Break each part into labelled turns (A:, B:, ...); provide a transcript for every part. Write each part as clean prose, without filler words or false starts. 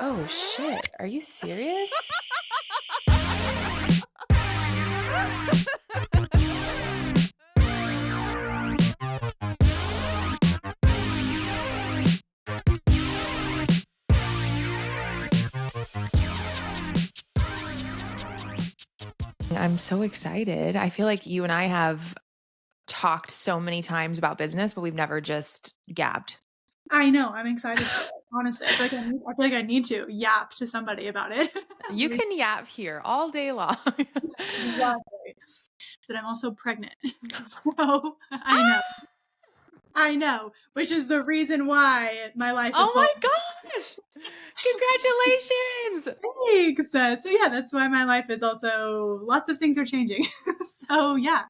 A: Oh shit. Are you serious? I'm so excited. I feel like you and I have talked so many times about business, but we've never just gabbed.
B: I know, I'm excited for it, honestly. I feel like I need to yap to somebody about it.
A: You can yap here all day long.
B: Exactly. But I'm also pregnant. So, I know, which is the reason why my life is
A: Oh
B: falling
A: my gosh. Congratulations.
B: thanks. So yeah, that's why my life is also lots of things are changing. So yeah,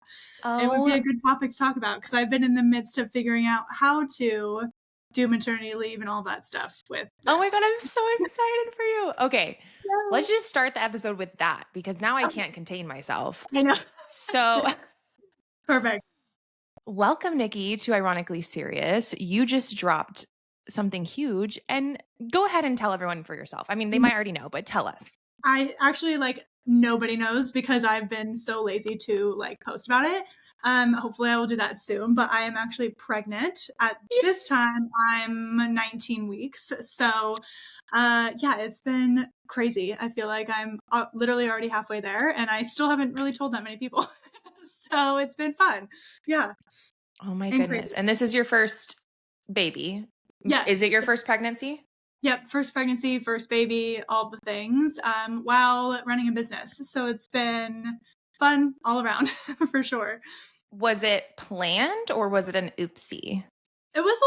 B: it would be
A: Oh,
B: a good topic to talk about because I've been in the midst of figuring out how to do maternity leave and all that stuff with
A: oh my
B: this.
A: God. I'm so excited for you. Okay.
B: Yeah.
A: Let's just start the episode with that because now I can't contain myself.
B: I know.
A: So,
B: Perfect.
A: welcome, Nikki, to Ironically Serious. You just dropped something huge, and go ahead and tell everyone for yourself. I mean, they might already know, but tell us.
B: I actually nobody knows because I've been so lazy to post about it. Hopefully I will do that soon, but I am actually pregnant. At this time, I'm 19 weeks. So, yeah, it's been crazy. I feel like I'm literally already halfway there and I still haven't really told that many people. So it's been fun. Yeah.
A: Oh my
B: And
A: goodness.
B: crazy.
A: And this is your first baby. Is
B: Yes.
A: it your first pregnancy?
B: Yep, first pregnancy, first baby, all the things, while running a business. So it's been fun all around for sure.
A: Was it planned or was it an oopsie?
B: It was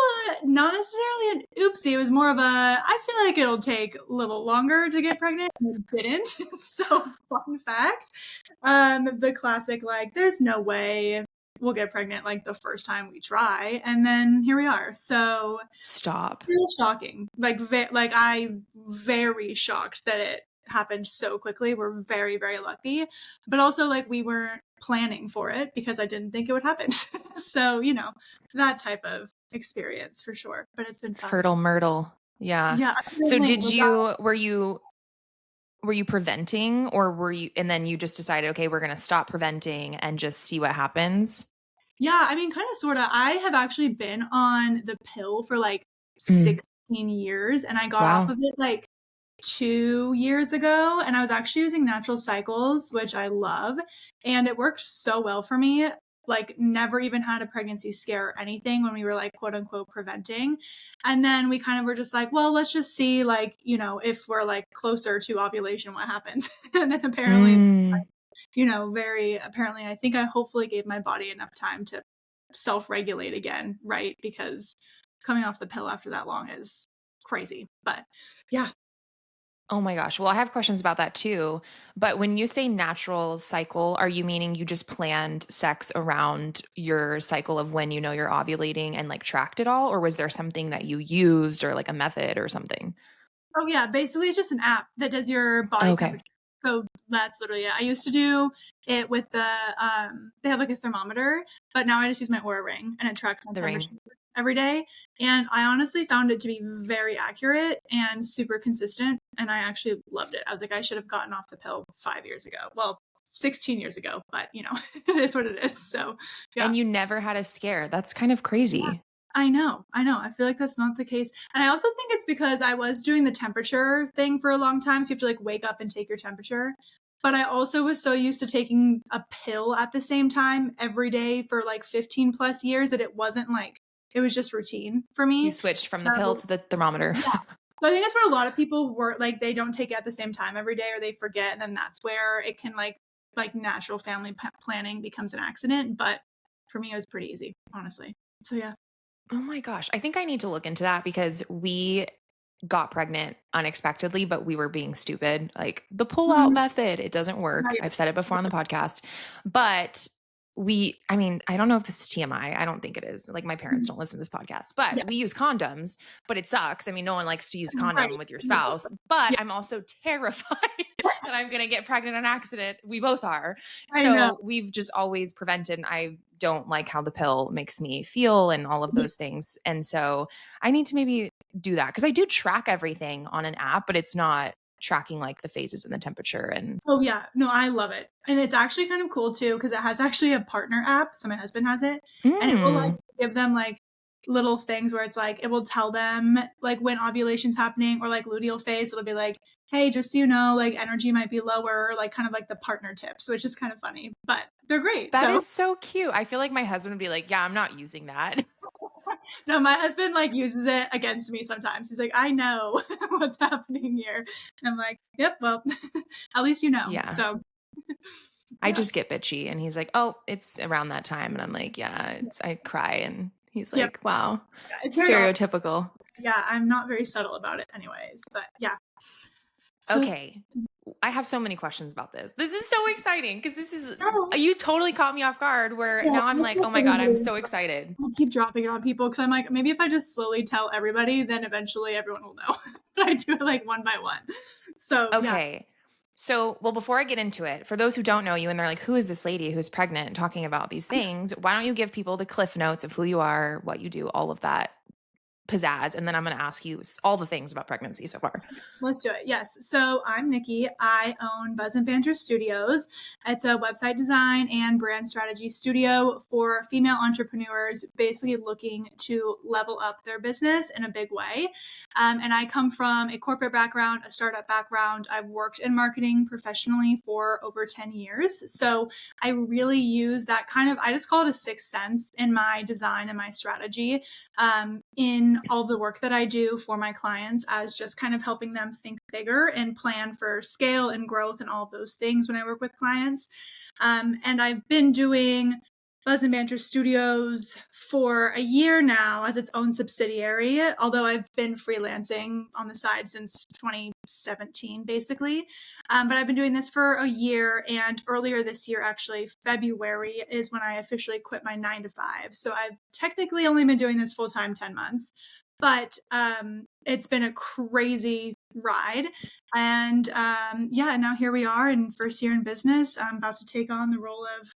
B: not necessarily an oopsie. It was more of a, I feel like it'll take a little longer to get pregnant. And it didn't. So fun fact, the classic, there's no way we'll get pregnant the first time we try. And then here we are. So
A: Stop.
B: real shocking. I'm very shocked that it happened so quickly. We're very, very lucky. But also we weren't planning for it because I didn't think it would happen. So, that type of experience for sure. But it's been fun.
A: Fertile myrtle. Yeah.
B: Yeah.
A: So were you preventing, or and then you just decided, okay, we're going to stop preventing and just see what happens?
B: Yeah, I mean, kind of, sort of. I have actually been on the pill for 16 years and I got off
A: Wow.
B: of it 2 years ago, and I was actually using natural cycles, which I love, and it worked so well for me. Never even had a pregnancy scare or anything when we were quote unquote preventing. And then we kind of were just well, let's just see if we're closer to ovulation, what happens. And then apparently,
A: Mm.
B: very apparently, I think I hopefully gave my body enough time to self-regulate again, right? Because coming off the pill after that long is crazy. But yeah.
A: Oh my gosh. Well, I have questions about that too. But when you say natural cycle, are you meaning you just planned sex around your cycle of when you know you're ovulating and tracked it all? Or was there something that you used, or a method or something?
B: Oh yeah, basically it's just an app that does your body
A: Okay.
B: temperature. So that's literally it. I used to do it with the they have a thermometer, but now I just use my Aura ring and it tracks my
A: The
B: temperature
A: ring.
B: every day. And I honestly found it to be very accurate and super consistent. And I actually loved it. I was like, I should have gotten off the pill 5 years ago. Well, 16 years ago, but it is what it is. So yeah.
A: And you never had a scare. That's kind of
B: Yeah.
A: crazy.
B: I know. I feel like that's not the case. And I also think it's because I was doing the temperature thing for a long time. So you have to wake up and take your temperature. But I also was so used to taking a pill at the same time every day for 15 plus years that it wasn't it was just routine for
A: You
B: me.
A: switched from the pill to the thermometer.
B: Yeah. So I think that's where a lot of people were they don't take it at the same time every day or they forget. And then that's where it can natural family planning becomes an accident. But for me, it was pretty easy, honestly. So yeah.
A: Oh my gosh. I think I need to look into that because we got pregnant unexpectedly, but we were being stupid. Like the pull out
B: Mhm.
A: method, it doesn't work.
B: Right.
A: I've said it before on the podcast, but I mean, I don't know if this is TMI. I don't think it is. My parents don't listen to this podcast, but
B: Yeah.
A: we use condoms, but it sucks. I mean, no one likes to use condom
B: Right.
A: with your spouse, but
B: Yeah,
A: I'm also terrified that I'm going to get pregnant in an accident. We both are.
B: I know.
A: So we've just always prevented. And I don't like how the pill makes me feel and all of
B: Yeah.
A: those things. And so I need to maybe do that? Because I do track everything on an app, but it's not tracking like the phases and the temperature and
B: Oh, yeah. No, I love it. And it's actually kind of cool too, because it has actually a partner app. So my husband has it, and it will like
A: mm,
B: give them like little things where it's like, it will tell them like when ovulation's happening or like luteal phase. It'll be like, hey, just so you know, like energy might be lower, like kind of like the partner tips, which is kind of funny, but they're great.
A: that
B: So
A: is so cute. I feel like my husband would be like, "Yeah, I'm not using that."
B: no, my husband like uses it against me sometimes. He's like, I know what's happening here. And I'm like, yep, well, at least you know.
A: Yeah.
B: So
A: I
B: yeah.
A: just get bitchy and he's like, "Oh, it's around that time." And I'm like, "Yeah, I cry." And he's
B: Yep.
A: like, "Wow,
B: Yeah, it's very obvious.
A: stereotypical."
B: Yeah, I'm not very subtle about it anyways, but yeah. So
A: Okay. I have so many questions about this. This is so exciting because this is
B: no,
A: you totally caught me off guard where
B: yeah,
A: now I'm
B: I'll
A: like,
B: tell
A: "Oh my god, I'm
B: everybody.
A: so excited."
B: I'll keep dropping it on people because I'm like, maybe if I just slowly tell everybody, then eventually everyone will know. But I do it like one by one. So yeah.
A: Okay. So, well, before I get into it, for those who don't know you and they're like, who is this lady who's pregnant and talking about these things? Why don't you give people the cliff notes of who you are, what you do, all of that pizzazz? And then I'm going to ask you all the things about pregnancy so far.
B: Let's do it. Yes. So I'm Nikki. I own Buzz and Banter Studios. It's a website design and brand strategy studio for female entrepreneurs, basically looking to level up their business in a big way. And I come from a corporate background, a startup background. I've worked in marketing professionally for over 10 years. So I really use that kind of, I just call it a sixth sense in my design and my strategy, in all the work that I do for my clients, as just kind of helping them think bigger and plan for scale and growth and all of those things when I work with clients. And I've been doing Buzz and Banter Studios for a year now as its own subsidiary, although I've been freelancing on the side since 2017, basically. But I've been doing this for a year. And earlier this year, actually, February is when I officially quit my 9 to 5. So I've technically only been doing this full time 10 months. But it's been a crazy ride. And yeah, now here we are in first year in business. I'm about to take on the role of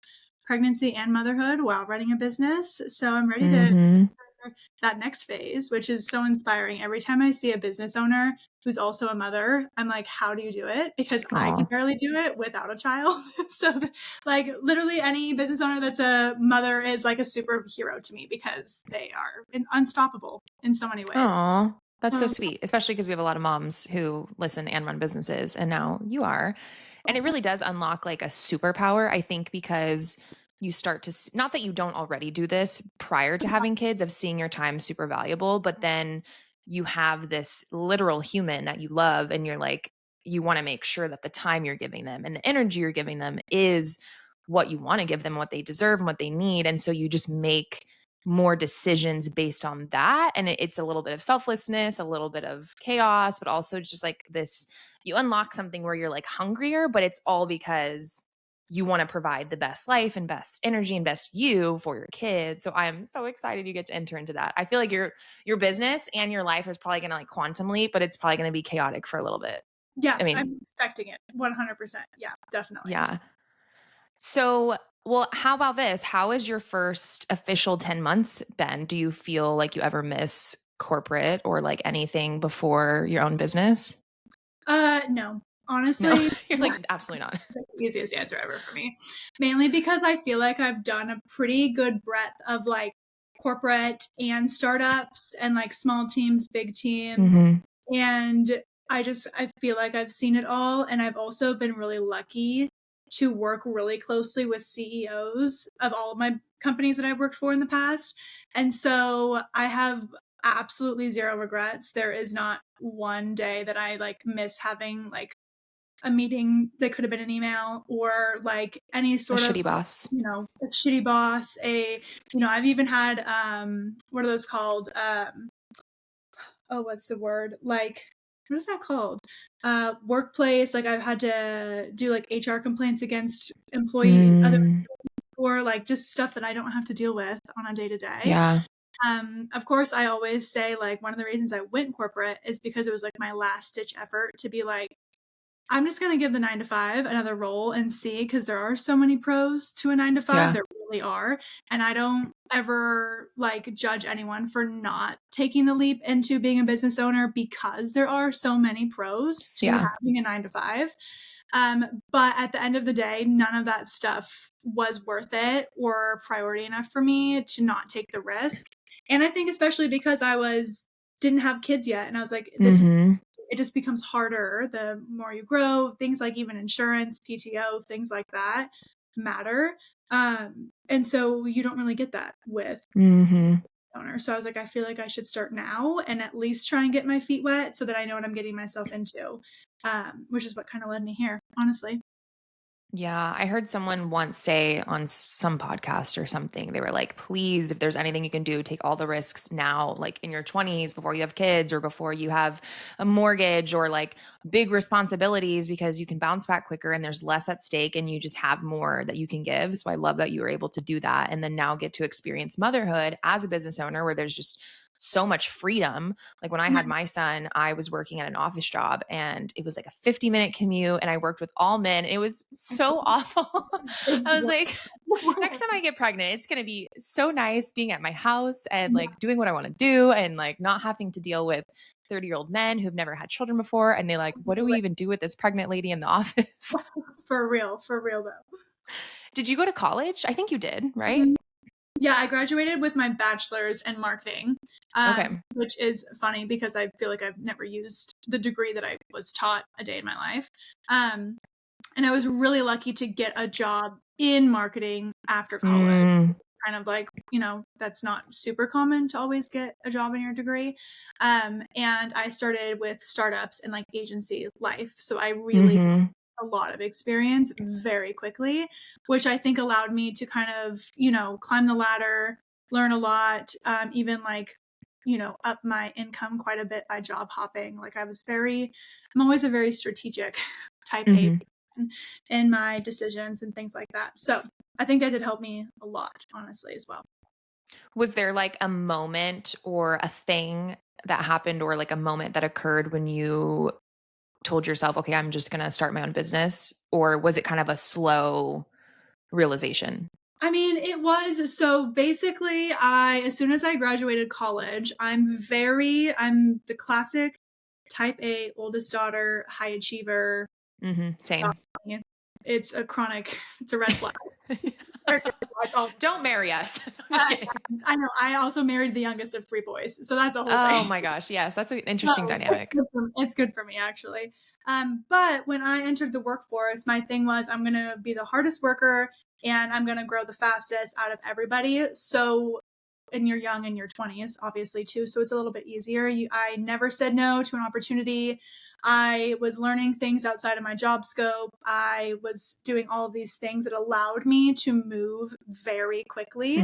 B: pregnancy and motherhood while running a business. So I'm ready to
A: Mm-hmm.
B: that next phase, which is so inspiring. Every time I see a business owner who's also a mother, I'm like, how do you do it? Because I can
A: Aw.
B: barely do it without a child. So like literally any business owner that's a mother is like a superhero to me because they are unstoppable in so many ways.
A: Aw. That's so
B: So
A: sweet, especially because we have a lot of moms who listen and run businesses, and now you are. And it really does unlock like a superpower, I think, because you start to, not that you don't already do this prior to having kids, of seeing your time super valuable, but then you have this literal human that you love, and you're like, you want to make sure that the time you're giving them and the energy you're giving them is what you want to give them, what they deserve, and what they need. And so you just make more decisions based on that. And it's a little bit of selflessness, a little bit of chaos, but also just like this, you unlock something where you're like hungrier, but it's all because you want to provide the best life and best energy and best you for your kids. So I'm so excited you get to enter into that. I feel like your business and your life is probably going to like quantum leap, but it's probably going to be chaotic for a little bit.
B: yeah,
A: I mean,
B: I'm expecting it 100%. Yeah, definitely.
A: yeah. So, well, how about this? How has your first official 10 months been? Do you feel like you ever miss corporate or like anything before your own business?
B: No,
A: No,
B: honestly,
A: you're like, absolutely not.
B: the easiest answer ever for me. Mainly because I feel like I've done a pretty good breadth of like corporate and startups and like small teams, big teams.
A: Hmm.
B: And I feel like I've seen it all. And I've also been really lucky to work really closely with CEOs of all of my companies that I've worked for in the past. And so I have absolutely zero regrets. There is not one day that I like miss having like a meeting that could have been an email or like any
A: A
B: sort of,
A: shitty boss.
B: a shitty boss, I've even had, what are those called? Oh, what's the word? Like, what is that called? Workplace. Like I've had to do like HR complaints against other,
A: Mm,
B: or like just stuff that I don't have to deal with on a day to day.
A: yeah.
B: Of course, I always say like one of the reasons I went corporate is because it was like my last ditch effort to be like, I'm just going to give the 9 to 5 another role and see, because there are so many pros to a 9 to 5.
A: Yeah.
B: There really are. And I don't ever like judge anyone for not taking the leap into being a business owner because there are so many pros to
A: Yeah.
B: having a 9 to 5. But at the end of the day, none of that stuff was worth it or priority enough for me to not take the risk. And I think especially because didn't have kids yet. And I was like, it just becomes harder the more you grow. Things like even insurance, PTO, things like that matter. And so you don't really get that with owner. So I was like, I feel like I should start now and at least try and get my feet wet so that I know what I'm getting myself into, which is what kind of led me here, honestly.
A: Yeah, I heard someone once say on some podcast or something, they were like, please, if there's anything you can do, take all the risks now, like in your 20s before you have kids or before you have a mortgage or like big responsibilities because you can bounce back quicker and there's less at stake and you just have more that you can give. So I love that you were able to do that and then now get to experience motherhood as a business owner where there's just so much freedom. Like when I had my son, I was working at an office job and it was like a 50-minute commute and I worked with all men. It was so awful. I was like, next time I get pregnant, it's going to be so nice being at my house and like doing what I want to do and like not having to deal with 30-year-old men who've never had children before. And they like, what do we even do with this pregnant lady in the office?
B: For real though.
A: Did you go to college? I think you did, right?
B: Mhm. Yeah, I graduated with my bachelor's in marketing,
A: Okay.
B: which is funny because I feel like I've never used the degree that I was taught a day in my life. And I was really lucky to get a job in marketing after college. Kind of like, that's not super common to always get a job in your degree. And I started with startups and like agency life. So I really got a lot of experience very quickly, which I think allowed me to kind of, climb the ladder, learn a lot, even like, up my income quite a bit by job hopping. Like I'm always a very strategic type A in my decisions and things like that. So I think that did help me a lot, honestly, as well.
A: Was there like a moment or a thing that happened or like a moment that occurred when you told yourself, okay, I'm just going to start my own business? Or was it kind of a slow realization?
B: I mean, it was. So basically, as soon as I graduated college, I'm the classic type A, oldest daughter, high achiever.
A: Same.
B: It's a red flag.
A: Don't marry us. I'm just kidding.
B: I know. I also married the youngest of 3 boys. So that's a whole thing.
A: Oh my gosh. Yes. That's an interesting dynamic.
B: It's good for me, actually. But when I entered the workforce, my thing was I'm going to be the hardest worker and I'm going to grow the fastest out of everybody. So, and you're young in your 20s, obviously, too. So it's a little bit easier. I never said no to an opportunity. I was learning things outside of my job scope. I was doing all of these things that allowed me to move very quickly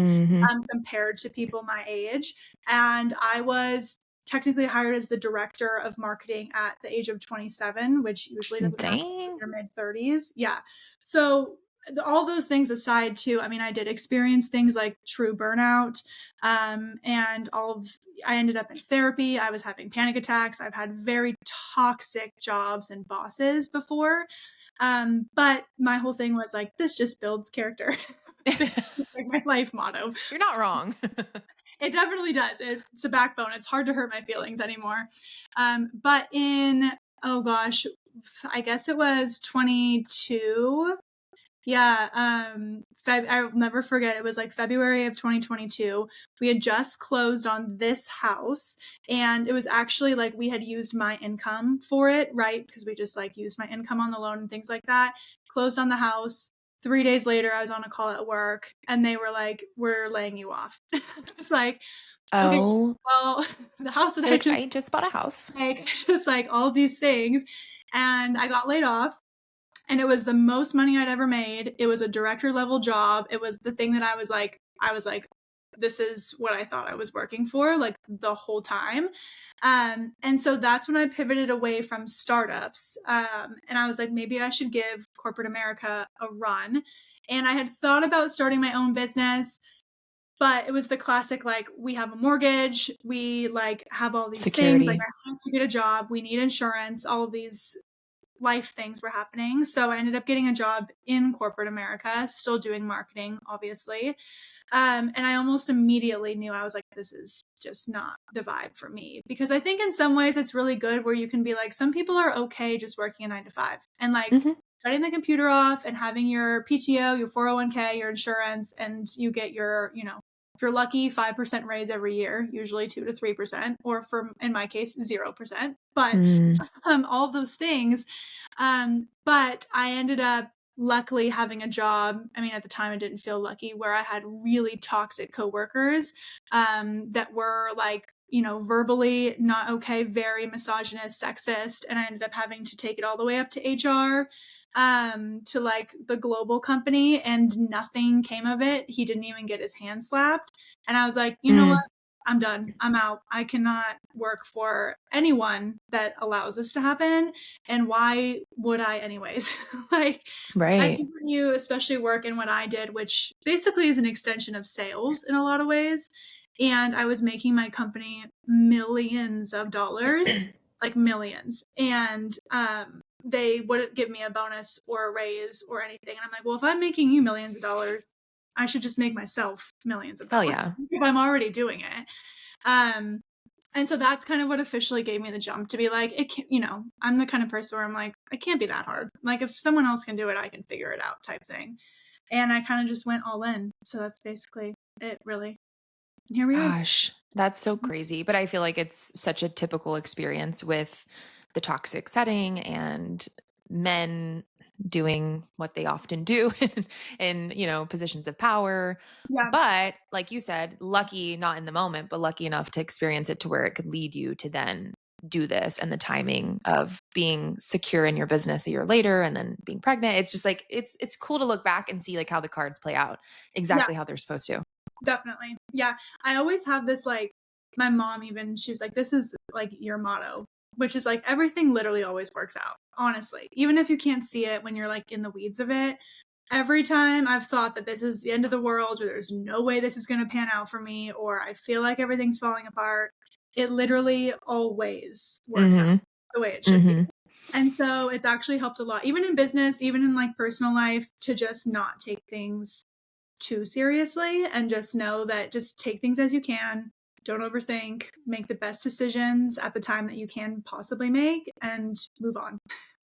B: compared to people my age. And I was technically hired as the director of marketing at the age of 27, which usually doesn't happen in your mid 30s. Yeah. So all those things aside too, I mean, I did experience things like true burnout, and I ended up in therapy. I was having panic attacks. I've had very toxic jobs and bosses before. But my whole thing was like, this just builds character. Like my life motto.
A: You're not wrong.
B: It definitely does. It's a backbone. It's hard to hurt my feelings anymore. But oh gosh, I guess it was 22. Yeah. I'll never forget. It was like February of 2022. We had just closed on this house and it was actually like we had used my income for it, right? Because we just like used my income on the loan and things like that. Closed on the house. 3 days later, I was on a call at work and they were like, we're laying you off. It's like, okay, well, the house that
A: I just bought a house.
B: Like, just like all these things. And I got laid off. And it was the most money I'd ever made. It was a director level job. It was the thing that I was like, this is what I thought I was working for, like the whole time. And so that's when I pivoted away from startups. And I was like, maybe I should give corporate America a run. And I had thought about starting my own business, but it was the classic, like, we have a mortgage, we like have all these
A: Security.
B: things, like I have to get a job, we need insurance, all of these life things were happening. So I ended up getting a job in corporate America, still doing marketing, obviously. And I almost immediately knew, I was like, this is just not the vibe for me. Because I think in some ways it's really good where you can be like, some people are okay just working a 9 to 5 and like
A: Mhm.
B: shutting the computer off and having your PTO, your 401k, your insurance, and you get your, if you're lucky, 5% raise every year, usually 2 to 3%, or for, in my case, 0%. But
A: Mm.
B: all of those things. But I ended up luckily having a job. I mean, at the time, I didn't feel lucky, where I had really toxic coworkers that were like, verbally not okay, very misogynist, sexist. And I ended up having to take it all the way up to HR, to like the global company, and nothing came of it. He didn't even get his hand slapped. And I was like, you know what?
A: Mm.
B: I'm done. I'm out. I cannot work for anyone that allows this to happen. And why would I, anyways? Like, I
A: Right.
B: think when you especially work in what I did, which basically is an extension of sales in a lot of ways, and I was making my company millions of dollars, like millions, and they wouldn't give me a bonus or a raise or anything. And I'm like, well, if I'm making you millions of dollars, I should just make myself millions of
A: Hell
B: dollars
A: yeah.
B: if I'm already doing it. Um, and so that's kind of what officially gave me the jump to be like, it can't, I'm the kind of person where I'm like, it can't be that hard. Like, if someone else can do it, I can figure it out, type thing. And I kind of just went all in. So that's basically it, really. And here we are.
A: Gosh, that's so crazy. But I feel like it's such a typical experience with the toxic setting and men doing what they often do in, positions of power.
B: Yeah.
A: But like you said, lucky not in the moment, but lucky enough to experience it to where it could lead you to then do this, and the timing of being secure in your business a year later and then being pregnant. It's just like it's cool to look back and see like how the cards play out
B: Yeah.
A: exactly how they're supposed to.
B: Definitely. Yeah. I always have this, like, my mom, even, she was like, this is like your motto, which is like, everything literally always works out, honestly. Even if you can't see it when you're like in the weeds of it, every time I've thought that this is the end of the world, or there's no way this is going to pan out for me, or I feel like everything's falling apart, it literally always works out
A: Mhm.
B: the way it should be.
A: Mhm.
B: And so it's actually helped a lot, even in business, even in like personal life, to just not take things too seriously, and just know that, just take things as you can. Don't overthink, make the best decisions at the time that you can possibly make, and move on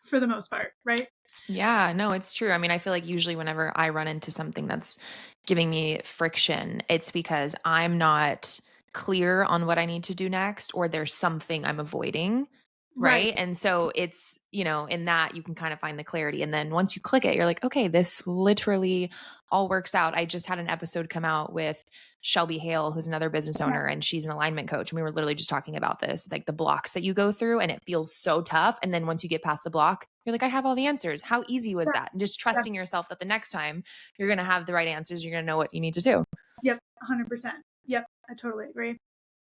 B: for the most part, right?
A: Yeah, no, it's true. I mean, I feel like usually whenever I run into something that's giving me friction, it's because I'm not clear on what I need to do next, or there's something I'm avoiding.
B: Right.
A: Right. And so it's, in that you can kind of find the clarity. And then once you click it, you're like, okay, this literally all works out. I just had an episode come out with Shelby Hale, who's another business
B: Yeah.
A: owner, and she's an alignment coach. And we were literally just talking about this, like the blocks that you go through, and it feels so tough. And then once you get past the block, you're like, I have all the answers. How easy was
B: Yeah.
A: that? And just
B: Yeah.
A: trusting yourself that the next time you're going to have the right answers, you're going to know what you need to do.
B: Yep. 100%. Yep. I totally agree.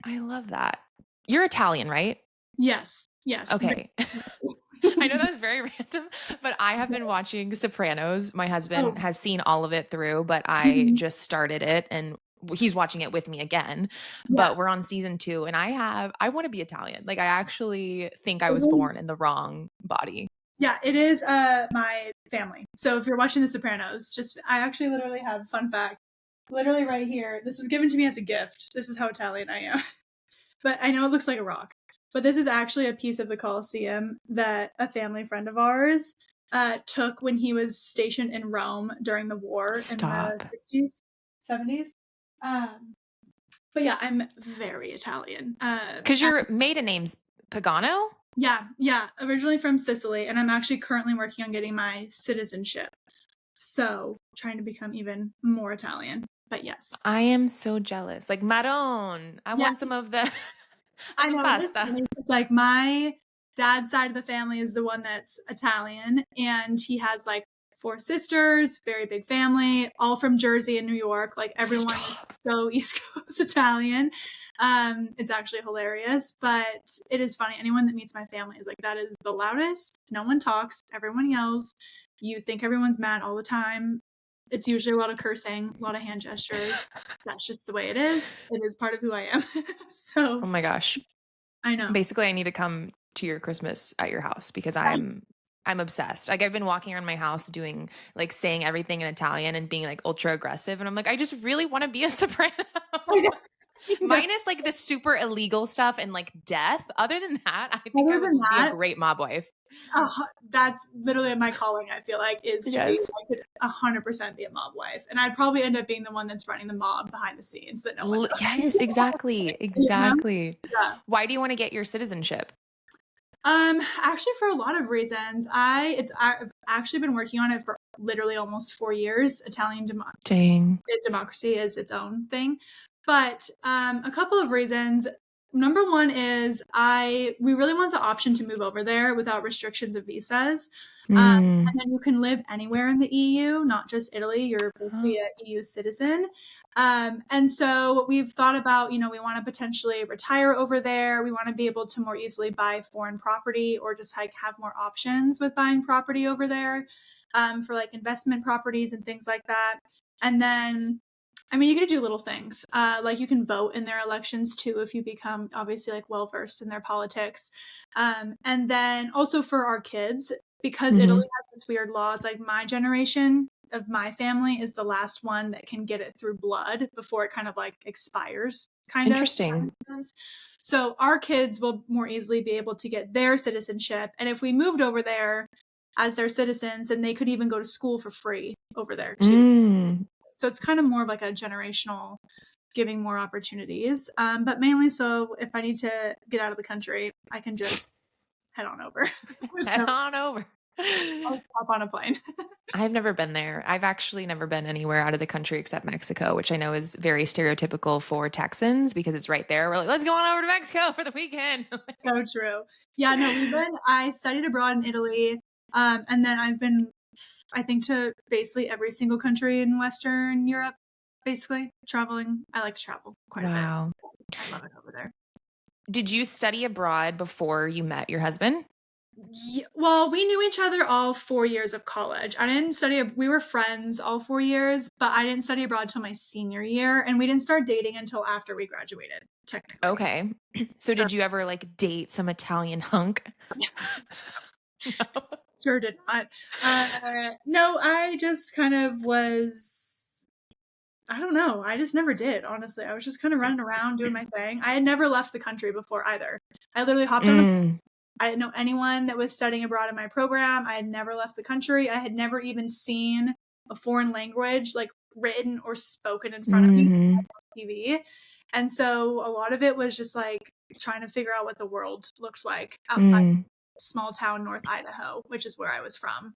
A: I love that. You're Italian, right?
B: Yes. Yes.
A: Okay. I know that was very random, but I have been watching Sopranos. My husband
B: Oh.
A: has seen all of it through, but I
B: Mhm.
A: just started it, and he's watching it with me again.
B: Yeah.
A: But we're on season 2, and I want to be Italian. Like, I actually think I
B: It
A: was
B: is.
A: born in the wrong body.
B: Yeah, it is my family. So if you're watching The Sopranos, just, I actually literally have, fun fact, literally right here. This was given to me as a gift. This is how Italian I am. But I know it looks like a rock. But this is actually a piece of the Colosseum that a family friend of ours took when he was stationed in Rome during the war in the
A: Stop.
B: 60s, 70s. Um, but yeah, I'm very Italian.
A: Because your maiden name's Pagano?
B: Yeah, yeah, originally from Sicily, and I'm actually currently working on getting my citizenship. So trying to become even more Italian. But yes.
A: I am so jealous. Like, Maron, I
B: Yeah,
A: want some of the
B: I
A: some
B: know, and it's
A: pasta.
B: funny 'cause, like, my dad's side of the family is the one that's Italian, and he has, like, 4 sisters, very big family, all from Jersey and New York, like, everyone is
A: Stop.
B: so East Coast Italian. It's actually hilarious, but it is funny. Anyone that meets my family is like, "That is the loudest, no one talks, everyone yells, you think everyone's mad all the time." It's usually a lot of cursing, a lot of hand gestures. That's just the way it is. It is part of who I am.
A: Oh
B: So,
A: my gosh.
B: I know.
A: Basically, I need to come to your Christmas at your house because
B: Yes.
A: I'm obsessed. Like I've been walking around my house doing like saying everything in Italian and being like ultra aggressive. And I'm like, I just really want to be a soprano.
B: I know.
A: Minus like the super illegal stuff and like death. Other than that, I think I
B: Other than
A: would be a
B: that,
A: great mob wife.
B: that's literally my calling, I feel like, is to be,
A: Yes.
B: I could 100% be a mob wife. And I'd probably end up being the one that's running the mob behind the scenes that no one knows.
A: Yes, exactly.
B: You know?
A: Exactly.
B: Yeah.
A: Why do you want to get your citizenship?
B: Actually, for a lot of reasons. I've actually been working on it for literally almost 4 years.
A: Dang.
B: Democracy is its own thing. But a couple of reasons. Number one is we really want the option to move over there without restrictions of visas.
A: Mm.
B: And then you can live anywhere in the EU, not just Italy. You're
A: Huh.
B: basically an EU citizen. And so we've thought about, we want to potentially retire over there. We want to be able to more easily buy foreign property or just like have more options with buying property over there, for like investment properties and things like that. And then, I mean, you get to do little things. Like you can vote in their elections too if you become obviously like well versed in their politics. And then also for our kids, because Italy
A: Mhm.
B: has this weird law, it's like my generation of my family is the last one that can get it through blood before it kind of like expires, kind of.
A: Interesting.
B: So our kids will more easily be able to get their citizenship. And if we moved over there as their citizens, then they could even go to school for free over there too.
A: Mm.
B: So it's kind of more of like a generational giving more opportunities. But mainly so if I need to get out of the country, I can just head on over.
A: Head on over.
B: I'll hop on a plane.
A: I've never been there. I've actually never been anywhere out of the country except Mexico, which I know is very stereotypical for Texans because it's right there. We're like, let's go on over to Mexico for the weekend.
B: So true. Yeah, no, I studied abroad in Italy. And then I've been, I think, to basically every single country in Western Europe, basically traveling. I like to travel quite a bit.
A: Wow.
B: I love it over there.
A: Did you study abroad before you met your husband?
B: Yeah, well, we knew each other all 4 years of college. I didn't study, we were friends all 4 years, but I didn't study abroad till my senior year. And we didn't start dating until after we graduated, technically.
A: Okay. So
B: So
A: did you ever like date some Italian hunk? No.
B: sure did not. No, I just kind of was, I don't know. I just never did, honestly. I was just kind of running around doing my thing. I had never left the country before either. I literally hopped on
A: Mm.
B: I didn't know anyone that was studying abroad in my program. I had never left the country. I had never even seen a foreign language like written or spoken in front of me
A: Mhm.
B: on TV. And so a lot of it was just like trying to figure out what the world looked like outside
A: Mm.
B: small town North Idaho, which is where I was from.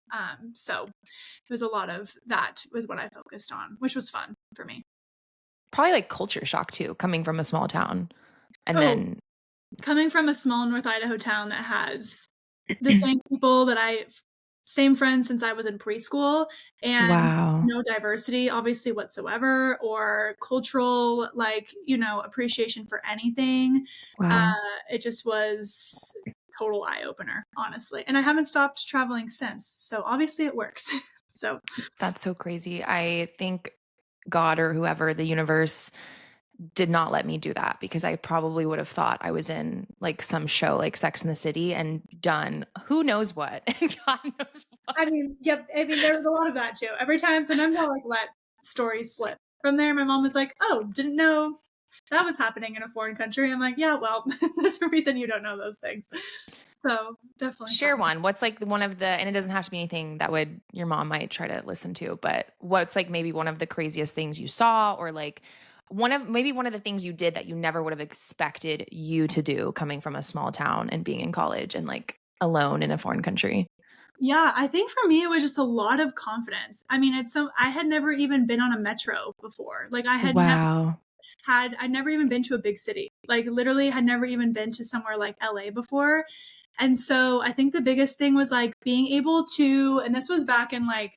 B: So it was a lot of that was what I focused on, which was fun for me.
A: Probably like culture shock too, coming from a small town. And
B: Oh,
A: then
B: coming from a small North Idaho town that has the same people that same friends since I was in preschool, and
A: wow.
B: no diversity, obviously, whatsoever, or cultural, like, appreciation for anything. Uh,
A: Wow.
B: it just was total eye opener, honestly. And I haven't stopped traveling since. So obviously it works. So
A: That's so crazy. I think God or whoever, the universe, did not let me do that because I probably would have thought I was in like some show like Sex in the City and done who knows what. God knows
B: I
A: what.
B: mean, yep. I mean, there was a lot of that too. Every time, sometimes I'll like let stories slip from there. My mom was like, "Oh, didn't know that was happening in a foreign country." I'm like, "Yeah, well, there's a reason you don't know those things." So definitely
A: Share
B: travel.
A: one. What's like one of the, and it doesn't have to be anything that would your mom might try to listen to, but what's like maybe one of the craziest things you saw or like one of the things you did that you never would have expected you to do coming from a small town and being in college and like alone in a foreign country.
B: Yeah, I think for me it was just a lot of confidence. I mean, I had never even been on a metro before. Like
A: Wow.
B: I'd never even been to a big city. Like literally had never even been to somewhere like LA before. And so I think the biggest thing was like being able to, and this was back in like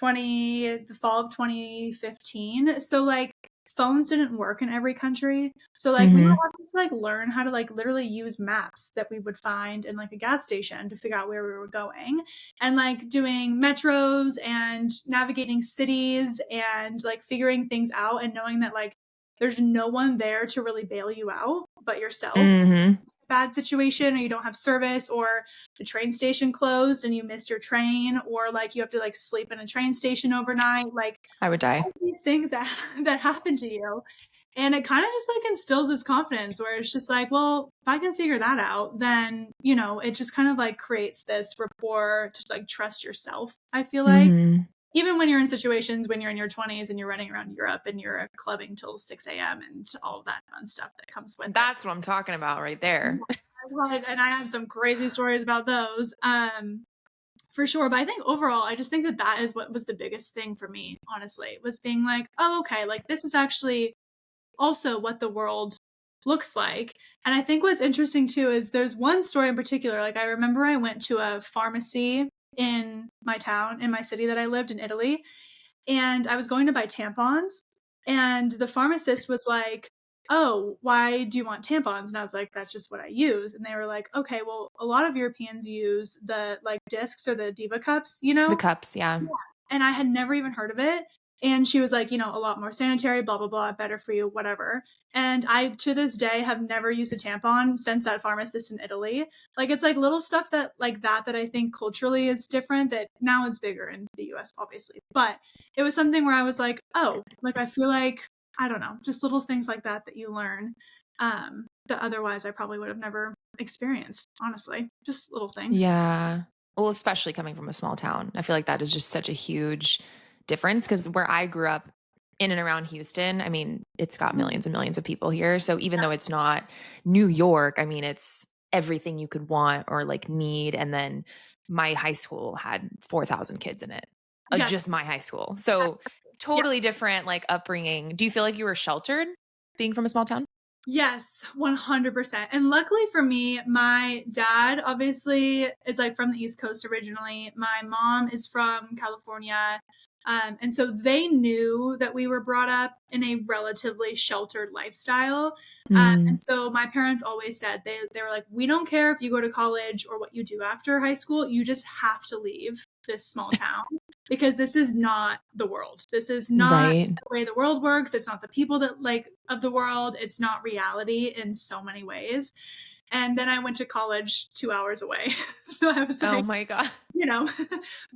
B: the fall of 2015. So like phones didn't work in every country. So like we were
A: Mhm.
B: having to like learn how to like literally use maps that we would find in like a gas station to figure out where we were going, and like doing metros and navigating cities and like figuring things out and knowing that like there's no one there to really bail you out but yourself.
A: Mhm.
B: bad situation, or you don't have service, or the train station closed and you missed your train, or like you have to like sleep in a train station overnight, like
A: I would die.
B: all these things that that happen to you. And it kind of just like instills this confidence where it's just like, well, if I can figure that out, then, it just kind of like creates this rapport to like trust yourself, I feel like.
A: Mhm.
B: Even when you're in situations when you're in your 20s and you're running around Europe and you're clubbing till 6 a.m. and all of that fun stuff that comes with it.
A: That's what I'm talking about right there.
B: And I have some crazy stories about those. For sure. But I think overall, I just think that that is what was the biggest thing for me, honestly, was being like, oh, okay, like this is actually also what the world looks like. And I think what's interesting too is there's one story in particular. Like I remember I went to a pharmacy in my town, in my city that I lived in Italy, and I was going to buy tampons. And the pharmacist was like, oh, why do you want tampons? And I was like, that's just what I use. And they were like, okay, well, a lot of Europeans use the like discs or the Diva cups,
A: The cups, yeah.
B: Yeah. And I had never even heard of it. And she was like, a lot more sanitary, blah, blah, blah, better for you, whatever. And I, to this day, have never used a tampon since that pharmacist in Italy. Like, it's like little stuff that, like that I think culturally is different, that now it's bigger in the US, obviously. But it was something where I was like, oh, like, I feel like, I don't know, just little things like that you learn that otherwise I probably would have never experienced, honestly. Just little things.
A: Yeah. Well, especially coming from a small town. I feel like that is just such a huge difference because where I grew up in and around Houston, I mean, it's got millions and millions of people here. So even though it's not New York, I mean, it's everything you could want or like need. And then my high school had 4,000 kids in it,
B: Yeah.
A: just my high school. So
B: Yeah.
A: totally different like upbringing. Do you feel like you were sheltered being from a small town?
B: Yes, 100%. And luckily for me, my dad obviously is like from the East Coast originally. My mom is from California. And so they knew that we were brought up in a relatively sheltered lifestyle. And
A: Mm,
B: so my parents always said, they were like, we don't care if you go to college or what you do after high school. You just have to leave this small town because this is not the world. This is not
A: right.
B: the way the world works. It's not the people that like of the world. It's not reality in so many ways. And then I went to college 2 hours away. So I was
A: Oh
B: like,
A: my God.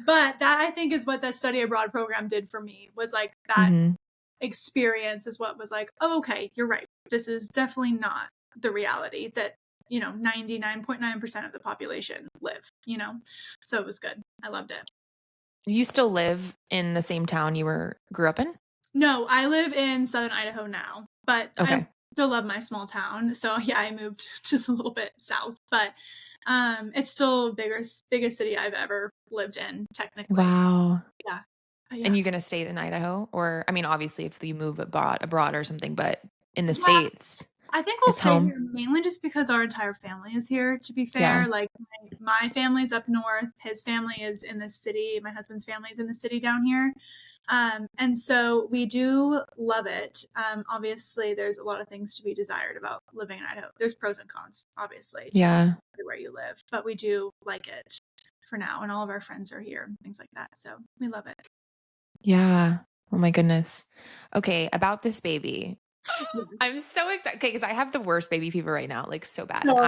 B: but that I think is what that study abroad program did for me, was like that
A: Hmm.
B: experience is what was like, oh, okay, you're right. This is definitely not the reality that, 99.9% of the population live. So it was good. I loved it.
A: You still live in the same town you grew up in?
B: No, I live in Southern Idaho now, but I
A: Okay.
B: still love my small town. So yeah, I moved just a little bit south, but it's still biggest city I've ever lived in, technically.
A: Wow.
B: Yeah. But
A: And
B: yeah.
A: you gonna stay in Idaho? Or I mean, obviously if you move abroad or something, but in the
B: Yeah,
A: States,
B: I think we'll
A: it's
B: stay
A: home.
B: here mainly just because our entire family is here, to be
A: Yeah.
B: fair. Like my family's up north, his family is in the city, my husband's family is in the city down here. And so we do love it. Obviously, there's a lot of things to be desired about living in Idaho. There's pros and cons, obviously, to
A: Yeah.
B: where you live, but we do like it for now. And all of our friends are here and things like that. So we love it.
A: Yeah. Oh my goodness. Okay, about this baby.
B: Yeah.
A: I'm so excited. Okay, because I have the worst baby fever right now, like so bad. And
B: Oh,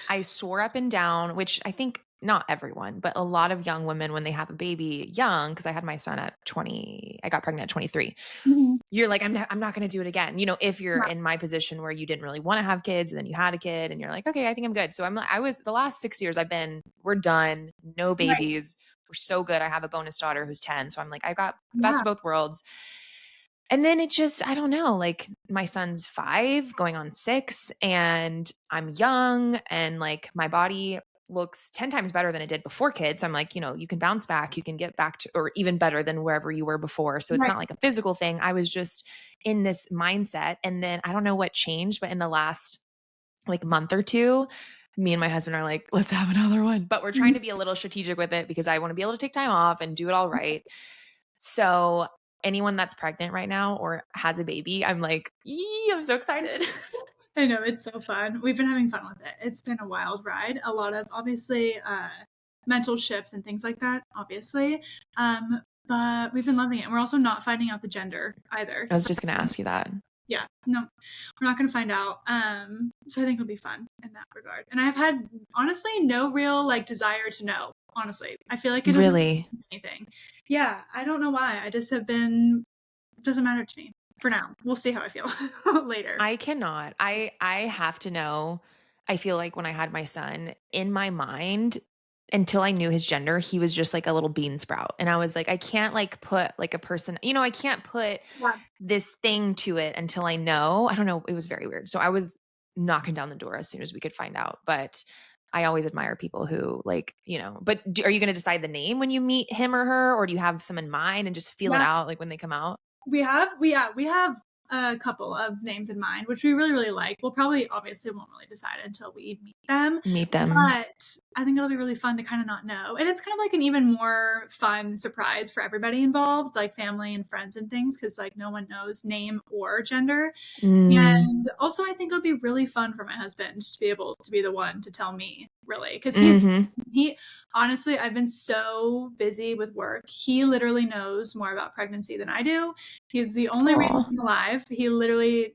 A: I swore up and down, which I think not everyone, but a lot of young women when they have a baby young, because I had my son at 20, I got pregnant at 23.
B: mhm.
A: You're like, I'm not going to do it again. If you're
B: Yeah,
A: in my position where you didn't really want to have kids and then you had a kid and you're like, okay, I think I'm good. So I was the last 6 years we're done, no
B: right.
A: babies. We're so good. I have a bonus daughter who's 10. So I'm like, I got the best
B: Yeah,
A: of both worlds. And then it just, I don't know, like my son's 5 going on 6 and I'm young and like my body looks 10 times better than it did before kids. So I'm like, you can bounce back, you can get back to, or even better than wherever you were before. So it's
B: right.
A: not like a physical thing. I was just in this mindset. And then I don't know what changed, but in the last like month or two, me and my husband are like, let's have another one. But we're trying
B: Mhm.
A: to be a little strategic with it because I want to be able to take time off and do it all right. So anyone that's pregnant right now or has a baby, I'm like, yee, I'm so excited.
B: I know, it's so fun. We've been having fun with it. It's been a wild ride. A lot of obviously mental shifts and things like that, obviously. But we've been loving it. And we're also not finding out the gender either.
A: I was
B: So
A: just going to ask you that.
B: yeah, no, we're not going to find out. So I think it'll be fun in that regard. And I've had honestly no real like desire to know. Honestly, I feel like it doesn't
A: Really?
B: mean anything. Yeah, I don't know why. I just have been. Doesn't matter to me for now. We'll see how I feel later.
A: I cannot. I have to know. I feel like when I had my son, in my mind, until I knew his gender, he was just like a little bean sprout. And I was like, I can't like put like a person, I can't put
B: Yeah.
A: this thing to it until I know. I don't know. It was very weird. So I was knocking down the door as soon as we could find out. But I always admire people who like, but are you going to decide the name when you meet him or her, or do you have some in mind and just feel it
B: Yeah.
A: out like when they come out?
B: We have a couple of names in mind, which we really, really like. We'll probably obviously won't really decide until we meet them.
A: Meet them.
B: But I think it'll be really fun to kind of not know. And it's kind of like an even more fun surprise for everybody involved, like family and friends and things, because like no one knows name or gender.
A: Mm.
B: And also I think it'll be really fun for my husband to be able to be the one to tell me, really. Because he honestly, I've been so busy with work. He literally knows more about pregnancy than I do. He's the only reason
A: Aw.
B: I'm alive. He literally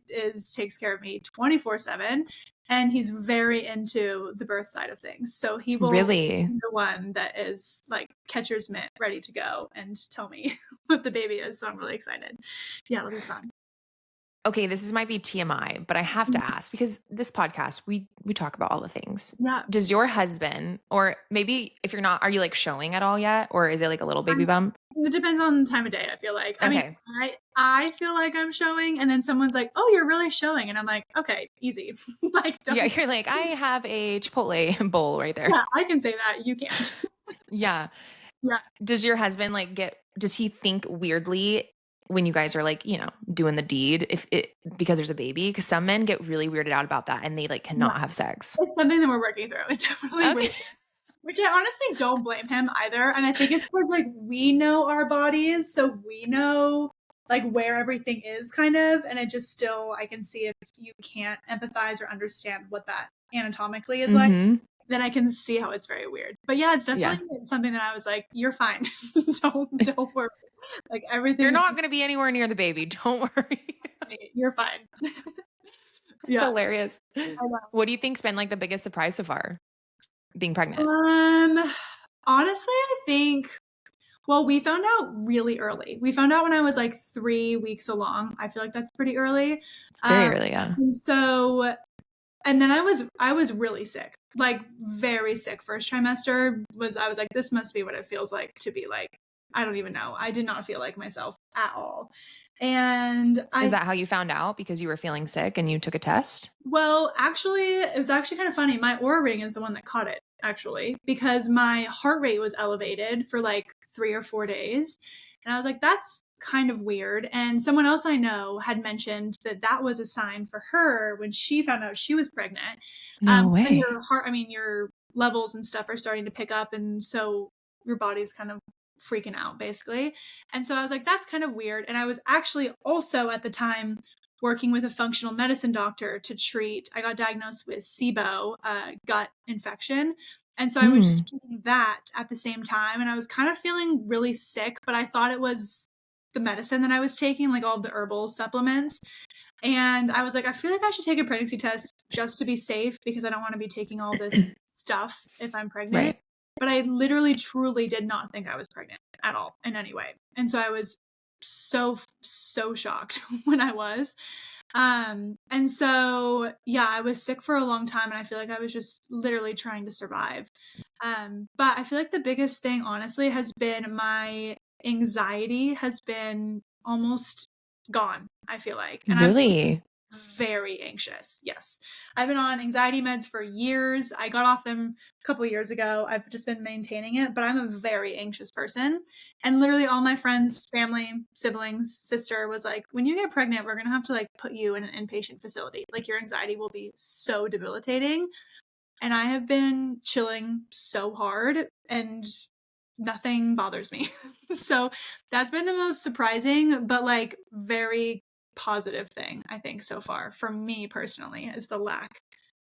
B: takes care of me 24/7. And he's very into the birth side of things. So he will
A: Really?
B: be the one that is like catcher's mitt, ready to go and tell me what the baby is. So I'm really excited. Yeah, it'll be fun.
A: Okay, this might be TMI, but I have to ask because this podcast, we talk about all the things.
B: Yeah.
A: Does your husband, or maybe if you're not, are you like showing at all yet? Or is it like a little baby bump?
B: It depends on the time of day, I feel like. I mean,
A: Okay.
B: I feel like I'm showing, and then someone's like, "Oh, you're really showing," and I'm like, "Okay, easy." Like,
A: Yeah,
B: don't.
A: you're like, I have a Chipotle bowl right there.
B: Yeah, I can say that. You can't.
A: Yeah.
B: Yeah.
A: Does your husband like does he think weirdly when you guys are like, doing the deed because there's a baby? Because some men get really weirded out about that and they like
B: Yeah.
A: cannot have sex.
B: It's something that we're working through. It's definitely
A: Okay.
B: weird. Which I honestly don't blame him either. And I think it's because like we know our bodies, so we know like where everything is kind of. And I can see if you can't empathize or understand what that anatomically is like,
A: Mm-hmm.
B: then I can see how it's very weird. But yeah, it's
A: Yeah.
B: definitely something that I was like, you're fine. don't worry. Like everything
A: You're
B: is
A: not going to be anywhere near the baby. Don't worry.
B: great. You're fine.
A: It's
B: Yeah.
A: hilarious.
B: I know.
A: What do you think's been like the biggest surprise so far being pregnant?
B: Honestly, I think well, we found out really early. We found out when I was like 3 weeks along. I feel like that's pretty early.
A: Very early, yeah.
B: And so, and then I was really sick, like very sick. First trimester I was like, this must be what it feels like to be like, I don't even know. I did not feel like myself at all. And
A: Is that how you found out? Because you were feeling sick and you took a test?
B: well, actually, it was actually kind of funny. My Oura ring is the one that caught it, actually, because my heart rate was elevated for like 3 or 4 days. And I was like, that's kind of weird. And someone else I know had mentioned that that was a sign for her when she found out she was pregnant.
A: No
B: So
A: way.
B: your levels and stuff are starting to pick up. And so your body's kind of freaking out, basically. And so I was like, that's kind of weird. And I was actually also at the time working with a functional medicine doctor I got diagnosed with SIBO, gut infection. And so I was treating that at the same time. And I was kind of feeling really sick, but I thought it was the medicine that I was taking, like all of the herbal supplements. And I was like, I feel like I should take a pregnancy test just to be safe because I don't want to be taking all this stuff if I'm pregnant.
A: Right.
B: But I literally, truly did not think I was pregnant at all in any way. And so I was so shocked when I was. And so yeah, I was sick for a long time and I feel like I was just literally trying to survive. But I feel like the biggest thing honestly has been my anxiety has been almost gone, I feel like. And I'm
A: Really?
B: very anxious. Yes. I've been on anxiety meds for years. I got off them a couple years ago. I've just been maintaining it, but I'm a very anxious person. And literally all my friends, family, siblings, sister was like, when you get pregnant, we're going to have to like put you in an inpatient facility. Like your anxiety will be so debilitating. And I have been chilling so hard and nothing bothers me. So that's been the most surprising, but like very positive thing, I think, so far for me personally, is the lack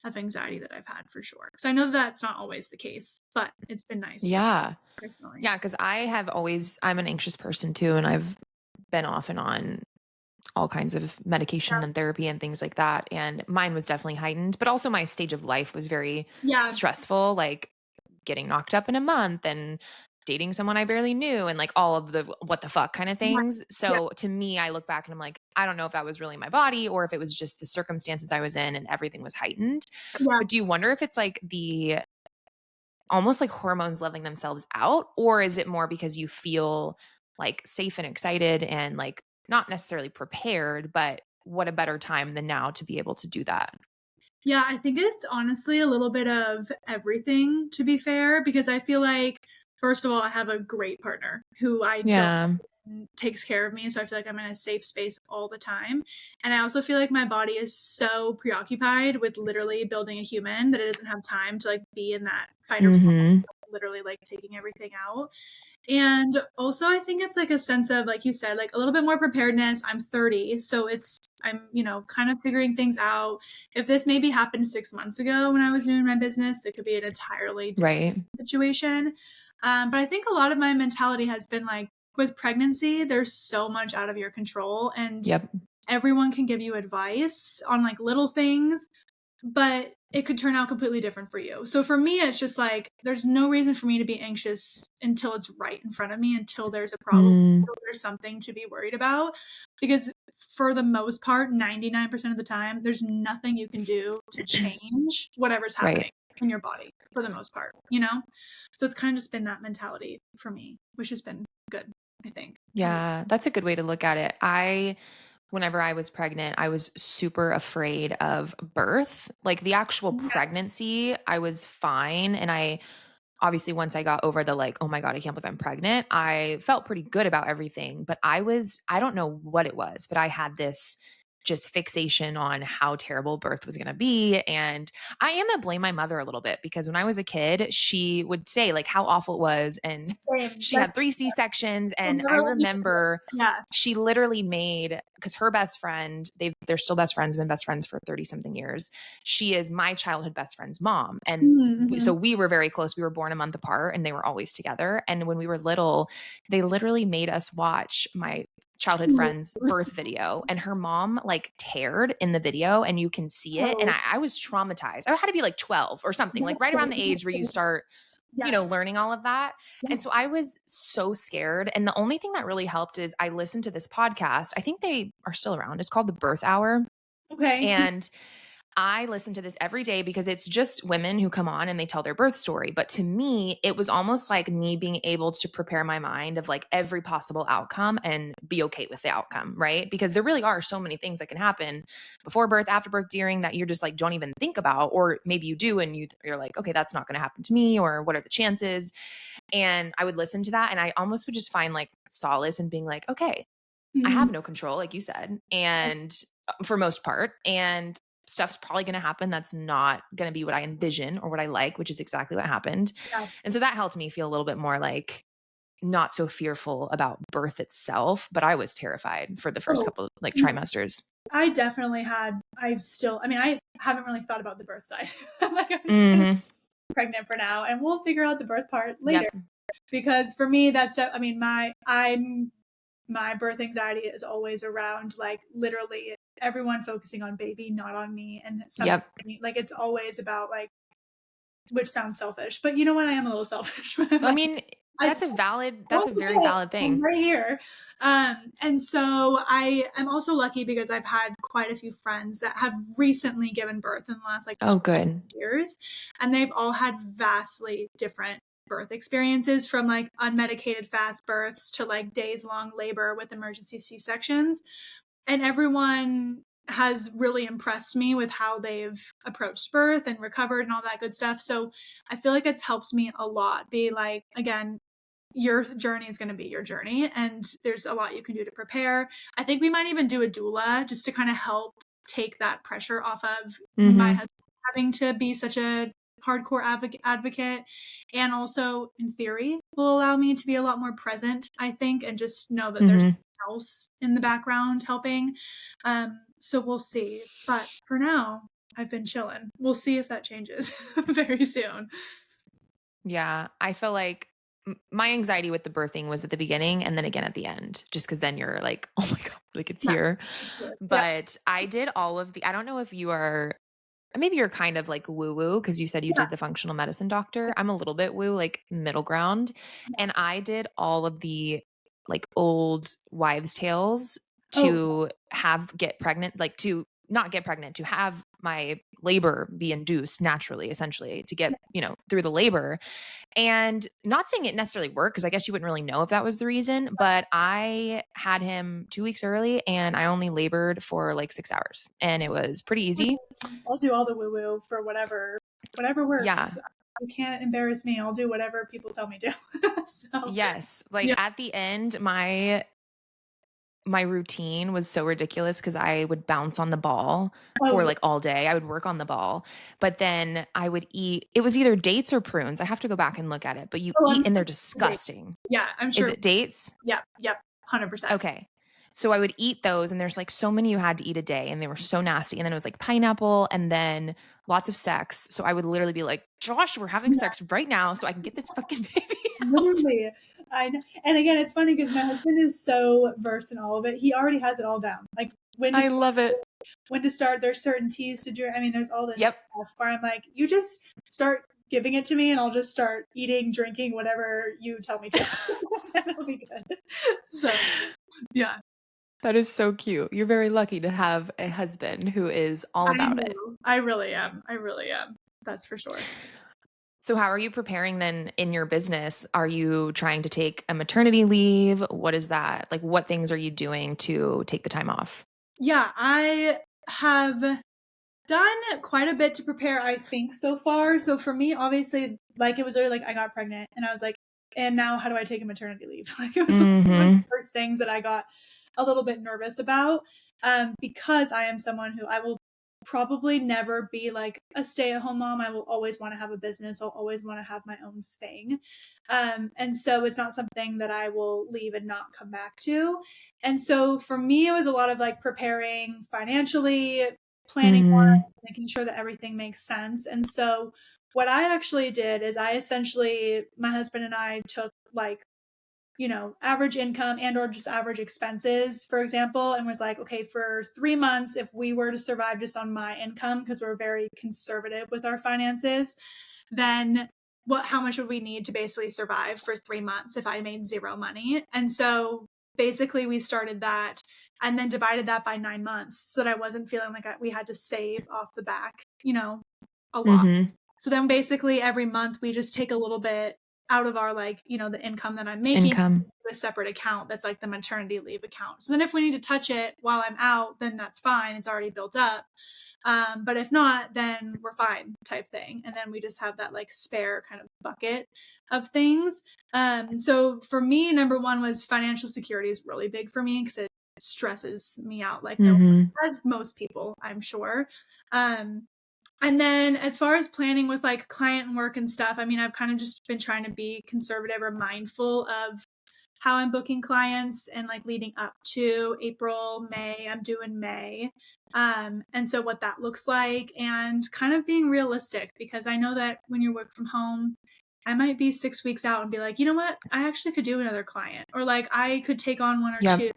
B: of anxiety that I've had for sure. So I know that's not always the case, but it's been nice for me
A: Yeah.
B: personally.
A: Yeah, because I'm an anxious person too, and I've been off and on all kinds of medication and therapy and things like that. And mine was definitely heightened, but also my stage of life was very
B: Yeah.
A: stressful, like getting knocked up in a month and dating someone I barely knew and like all of the what the fuck kind of
B: Right.
A: things.
B: Yeah.
A: So to me, I look back and I'm like, I don't know if that was really my body or if it was just the circumstances I was in and everything was heightened.
B: Yeah.
A: But do you wonder if it's like the almost like hormones leveling themselves out, or is it more because you feel like safe and excited and like not necessarily prepared, but what a better time than now to be able to do that?
B: Yeah, I think it's honestly a little bit of everything, to be fair, because I feel like, first of all, I have a great partner who I don't
A: Yeah.
B: takes care of me, so I feel like I'm in a safe space all the time. And I also feel like my body is so preoccupied with literally building a human that it doesn't have time to like be in that fight or flight,
A: Mhm.
B: literally like taking everything out. And also, I think it's like a sense of, like you said, like a little bit more preparedness. I'm 30, so I'm, kind of figuring things out. If this maybe happened 6 months ago when I was doing my business, it could be an entirely different
A: Right.
B: situation. But I think a lot of my mentality has been like, with pregnancy, there's so much out of your control, and
A: Yep.
B: everyone can give you advice on like little things, but it could turn out completely different for you. So for me, it's just like there's no reason for me to be anxious until it's right in front of me, until there's a problem,
A: Mm,
B: until there's something to be worried about. Because for the most part, 99% of the time, there's nothing you can do to change whatever's happening
A: right.
B: in your body for the most part? So it's kind of just been that mentality for me, which has been good, I think.
A: Yeah, that's a good way to look at it. Whenever I was pregnant, I was super afraid of birth. Like the actual
B: Yes.
A: pregnancy, I was fine. And I obviously, once I got over the like, oh my God, I can't believe I'm pregnant, I felt pretty good about everything. But I don't know what it was, but I had this just fixation on how terrible birth was going to be. And I am going to blame my mother a little bit because when I was a kid, she would say like how awful it was. And
B: Same.
A: she had
B: That's
A: 3 C-sections.
B: I'll
A: And I
B: never let you forget.
A: remember
B: Yeah.
A: she literally made, because her best friend, they're still best friends, been best friends for 30 something years. She is my childhood best friend's mom. And so
B: Mhm.
A: we were very close. We were born a month apart and they were always together. And when we were little, they literally made us watch my childhood friend's birth video, and her mom like teared in the video and you can see it. And
B: Oh,
A: I was traumatized. I had to be like 12 or something, like
B: that's
A: right around the
B: same.
A: age where you start,
B: Yes.
A: learning all of that.
B: Yeah.
A: And so I was so scared. And the only thing that really helped is I listened to this podcast. I think they are still around. It's called The Birth Hour.
B: Okay.
A: And I listen to this every day because it's just women who come on and they tell their birth story. But to me, it was almost like me being able to prepare my mind of like every possible outcome and be okay with the outcome, right? Because there really are so many things that can happen before birth, after birth, during that you're just like don't even think about, or maybe you do and you're like, okay, that's not going to happen to me, or what are the chances? And I would listen to that and I almost would just find like solace in being like, okay, I
B: Mhm.
A: have no control, like you said, and for most part, and stuff's probably going to happen that's not going to be what I envision or what I like, which is exactly what happened.
B: Yeah.
A: And so that helped me feel a little bit more like not so fearful about birth itself, but I was terrified for the first
B: Oh,
A: couple like trimesters.
B: I definitely had I mean, I haven't really thought about the birth side. Like, I'm still
A: Mhm.
B: pregnant for now, and we'll figure out the birth part later.
A: Yep.
B: Because for me, I mean, my birth anxiety is always around like literally everyone focusing on baby, not on me, and something
A: Yep.
B: like it's always about like, which sounds selfish, but you know what? I am a little selfish. I'm
A: I
B: like,
A: mean,
B: I
A: that's a very
B: okay,
A: valid
B: I'm
A: thing.
B: right here. And so I am also lucky because I've had quite a few friends that have recently given birth in the last like
A: Oh,
B: 2
A: good.
B: years, and they've all had vastly different birth experiences, from like unmedicated fast births to like days long labor with emergency C-sections. And everyone has really impressed me with how they've approached birth and recovered and all that good stuff. So I feel like it's helped me a lot be like, again, your journey is going to be your journey, and there's a lot you can do to prepare. I think we might even do a doula just to kind of help take that pressure off of my
A: Mhm.
B: husband having to be such a hardcore advocate, and also in theory will allow me to be a lot more present, I think, and just know that there's
A: Mhm.
B: else in the background helping. So we'll see, but for now I've been chilling. We'll see if that changes very soon.
A: Yeah, I feel like my anxiety with the birthing was at the beginning and then again at the end, just because then you're like, oh my God, like it's
B: Yeah,
A: here.
B: it's good. Yeah.
A: But I did all of the, I don't know if you are, maybe you're kind of like woo woo because you said you
B: Yeah.
A: did the functional medicine doctor. I'm a little bit woo, like middle ground. And I did all of the like old wives' tales
B: Oh,
A: to get pregnant, like to not get pregnant, to have my labor be induced naturally, essentially, to get, through the labor. And not saying it necessarily worked because I guess you wouldn't really know if that was the reason, but I had him 2 weeks early and I only labored for like 6 hours and it was pretty easy.
B: I'll do all the woo woo for whatever works.
A: Yeah.
B: You can't embarrass me. I'll do whatever people tell me to. So
A: Yes. Like
B: yeah.
A: at the end, my routine was so ridiculous because I would bounce on the ball
B: Oh
A: for
B: yeah.
A: like all day. I would work on the ball, but then I would eat. It was either dates or prunes. I have to go back and look at it, but you
B: Oh,
A: eat
B: I'm
A: and
B: sure
A: they're
B: it's a date.
A: disgusting.
B: Yeah, I'm
A: Is
B: sure.
A: it dates?
B: Yep, yep, 100%.
A: Okay. So I would eat those and there's like so many you had to eat a day and they were so nasty. And then it was like pineapple and then lots of sex. So I would literally be like, Josh, we're having
B: Yeah,
A: sex right now so I can get this fucking baby out.
B: literally. I know. And again, it's funny because my husband is so versed in all of it. He already has it all down. Like when to
A: I
B: start,
A: love it.
B: there's certain teas to drink. I mean, there's all this
A: Yep.
B: stuff where I'm like, you just start giving it to me and I'll just start eating, drinking, whatever you tell me to. That'll be good. So yeah.
A: That is so cute. You're very lucky to have a husband who is all
B: I
A: about it.
B: know. I really am. I really am. That's for sure.
A: So how are you preparing then in your business? Are you trying to take a maternity leave? What is that? Like what things are you doing to take the time off?
B: Yeah, I have done quite a bit to prepare, I think, so far. So for me, obviously, like it was already like I got pregnant and I was like, and now how do I take a maternity leave? Like it was like one of the
A: Mhm.
B: first things that I got a little bit nervous about. Because I am someone who I will probably never be like a stay-at-home mom. I will always want to have a business. I'll always want to have my own thing. And so it's not something that I will leave and not come back to. And so for me, it was a lot of like preparing financially, planning
A: Mhm.
B: making sure that everything makes sense. And so what I actually did is my husband and I took like, average income and or just average expenses, for example, and was like, okay, for 3 months, if we were to survive just on my income, because we're very conservative with our finances, then how much would we need to basically survive for 3 months if I made zero money? And so basically we started that and then divided that by 9 months so that I wasn't feeling like we had to save off the back, a lot.
A: Mhm.
B: So then basically every month we just take a little bit out of our like, the income that I'm making
A: Income.
B: to a separate account that's like the maternity leave account. So then if we need to touch it while I'm out, then that's fine. It's already built up. But if not, then we're fine type thing. And then we just have that like spare kind of bucket of things. So for me, number one was financial security is really big for me because it stresses me out like no
A: Mhm.
B: one, as most people, I'm sure. And then as far as planning with like client and work and stuff, I mean, I've kind of just been trying to be conservative or mindful of how I'm booking clients and like leading up to April, May. I'm due in May. And so what that looks like and kind of being realistic because I know that when you work from home, I might be 6 weeks out and be like, you know what? I actually could do another client or like I could take on one or
A: Yep.
B: two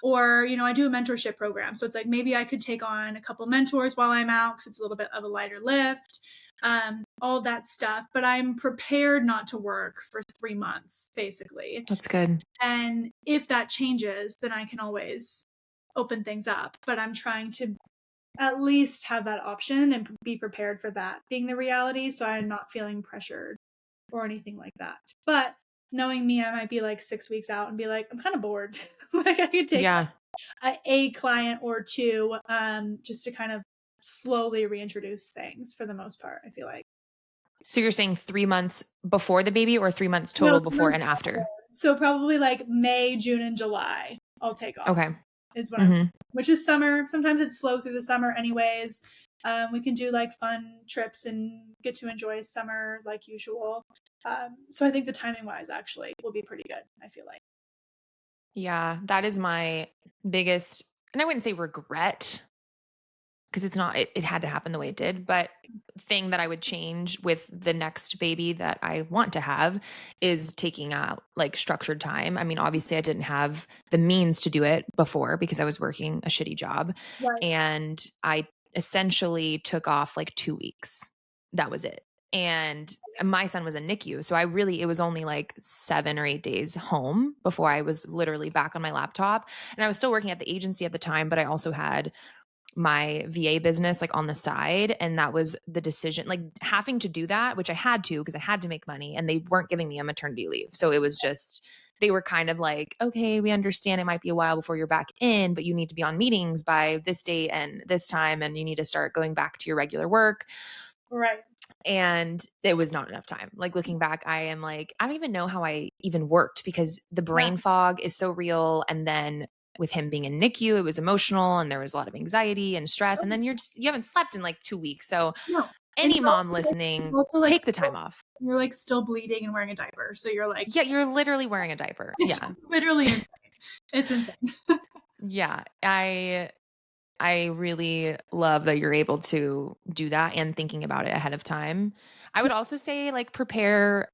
B: or I do a mentorship program, so it's like maybe I could take on a couple mentors while I'm out because it's a little bit of a lighter lift, all that stuff, but I'm prepared not to work for 3 months basically.
A: That's good.
B: And if that changes, then I can always open things up, but I'm trying to at least have that option and be prepared for that being the reality so I'm not feeling pressured or anything like that. But knowing me, I might be like 6 weeks out and be like, I'm kind of bored. Like I could take
A: Yeah.
B: a client or two, just to kind of slowly reintroduce things for the most part, I feel like.
A: So you're saying 3 months before the baby or 3 months
B: No,
A: total before and after?
B: so probably like May, June, and July, I'll take off
A: Okay.
B: is what I'm,
A: Mhm.
B: which is summer. Sometimes it's slow through the summer anyways. We can do like fun trips and get to enjoy summer like usual. So I think the timing wise actually will be pretty good, I feel like.
A: Yeah, that is my biggest, and I wouldn't say regret because it's not, it had to happen the way it did. But thing that I would change with the next baby that I want to have is taking out like structured time. I mean, obviously I didn't have the means to do it before because I was working a shitty job,
B: Right.
A: and I essentially took off like 2 weeks. That was it. And my son was in NICU. So it was only like 7 or 8 days home before I was literally back on my laptop. And I was still working at the agency at the time, but I also had my VA business like on the side. And that was the decision, like having to do that, which I had to because I had to make money, and they weren't giving me a maternity leave. So it was just, they were kind of like, okay, we understand it might be a while before you're back in, but you need to be on meetings by this date and this time, and you need to start going back to your regular work.
B: Right.
A: And it was not enough time. Like looking back, I am like, I don't even know how I even worked because the
B: Yeah.
A: brain fog is so real. And then with him being in NICU, it was emotional and there was a lot of anxiety and stress. And then you haven't slept in like 2 weeks. So
B: No. And
A: any mom listening,
B: you're also like
A: take the time off.
B: you're like still bleeding and wearing a diaper. So you're like,
A: Yeah, you're literally wearing a diaper.
B: it's
A: Yeah.
B: literally insane. It's insane.
A: Yeah. I really love that you're able to do that and thinking about it ahead of time. I would also say like prepare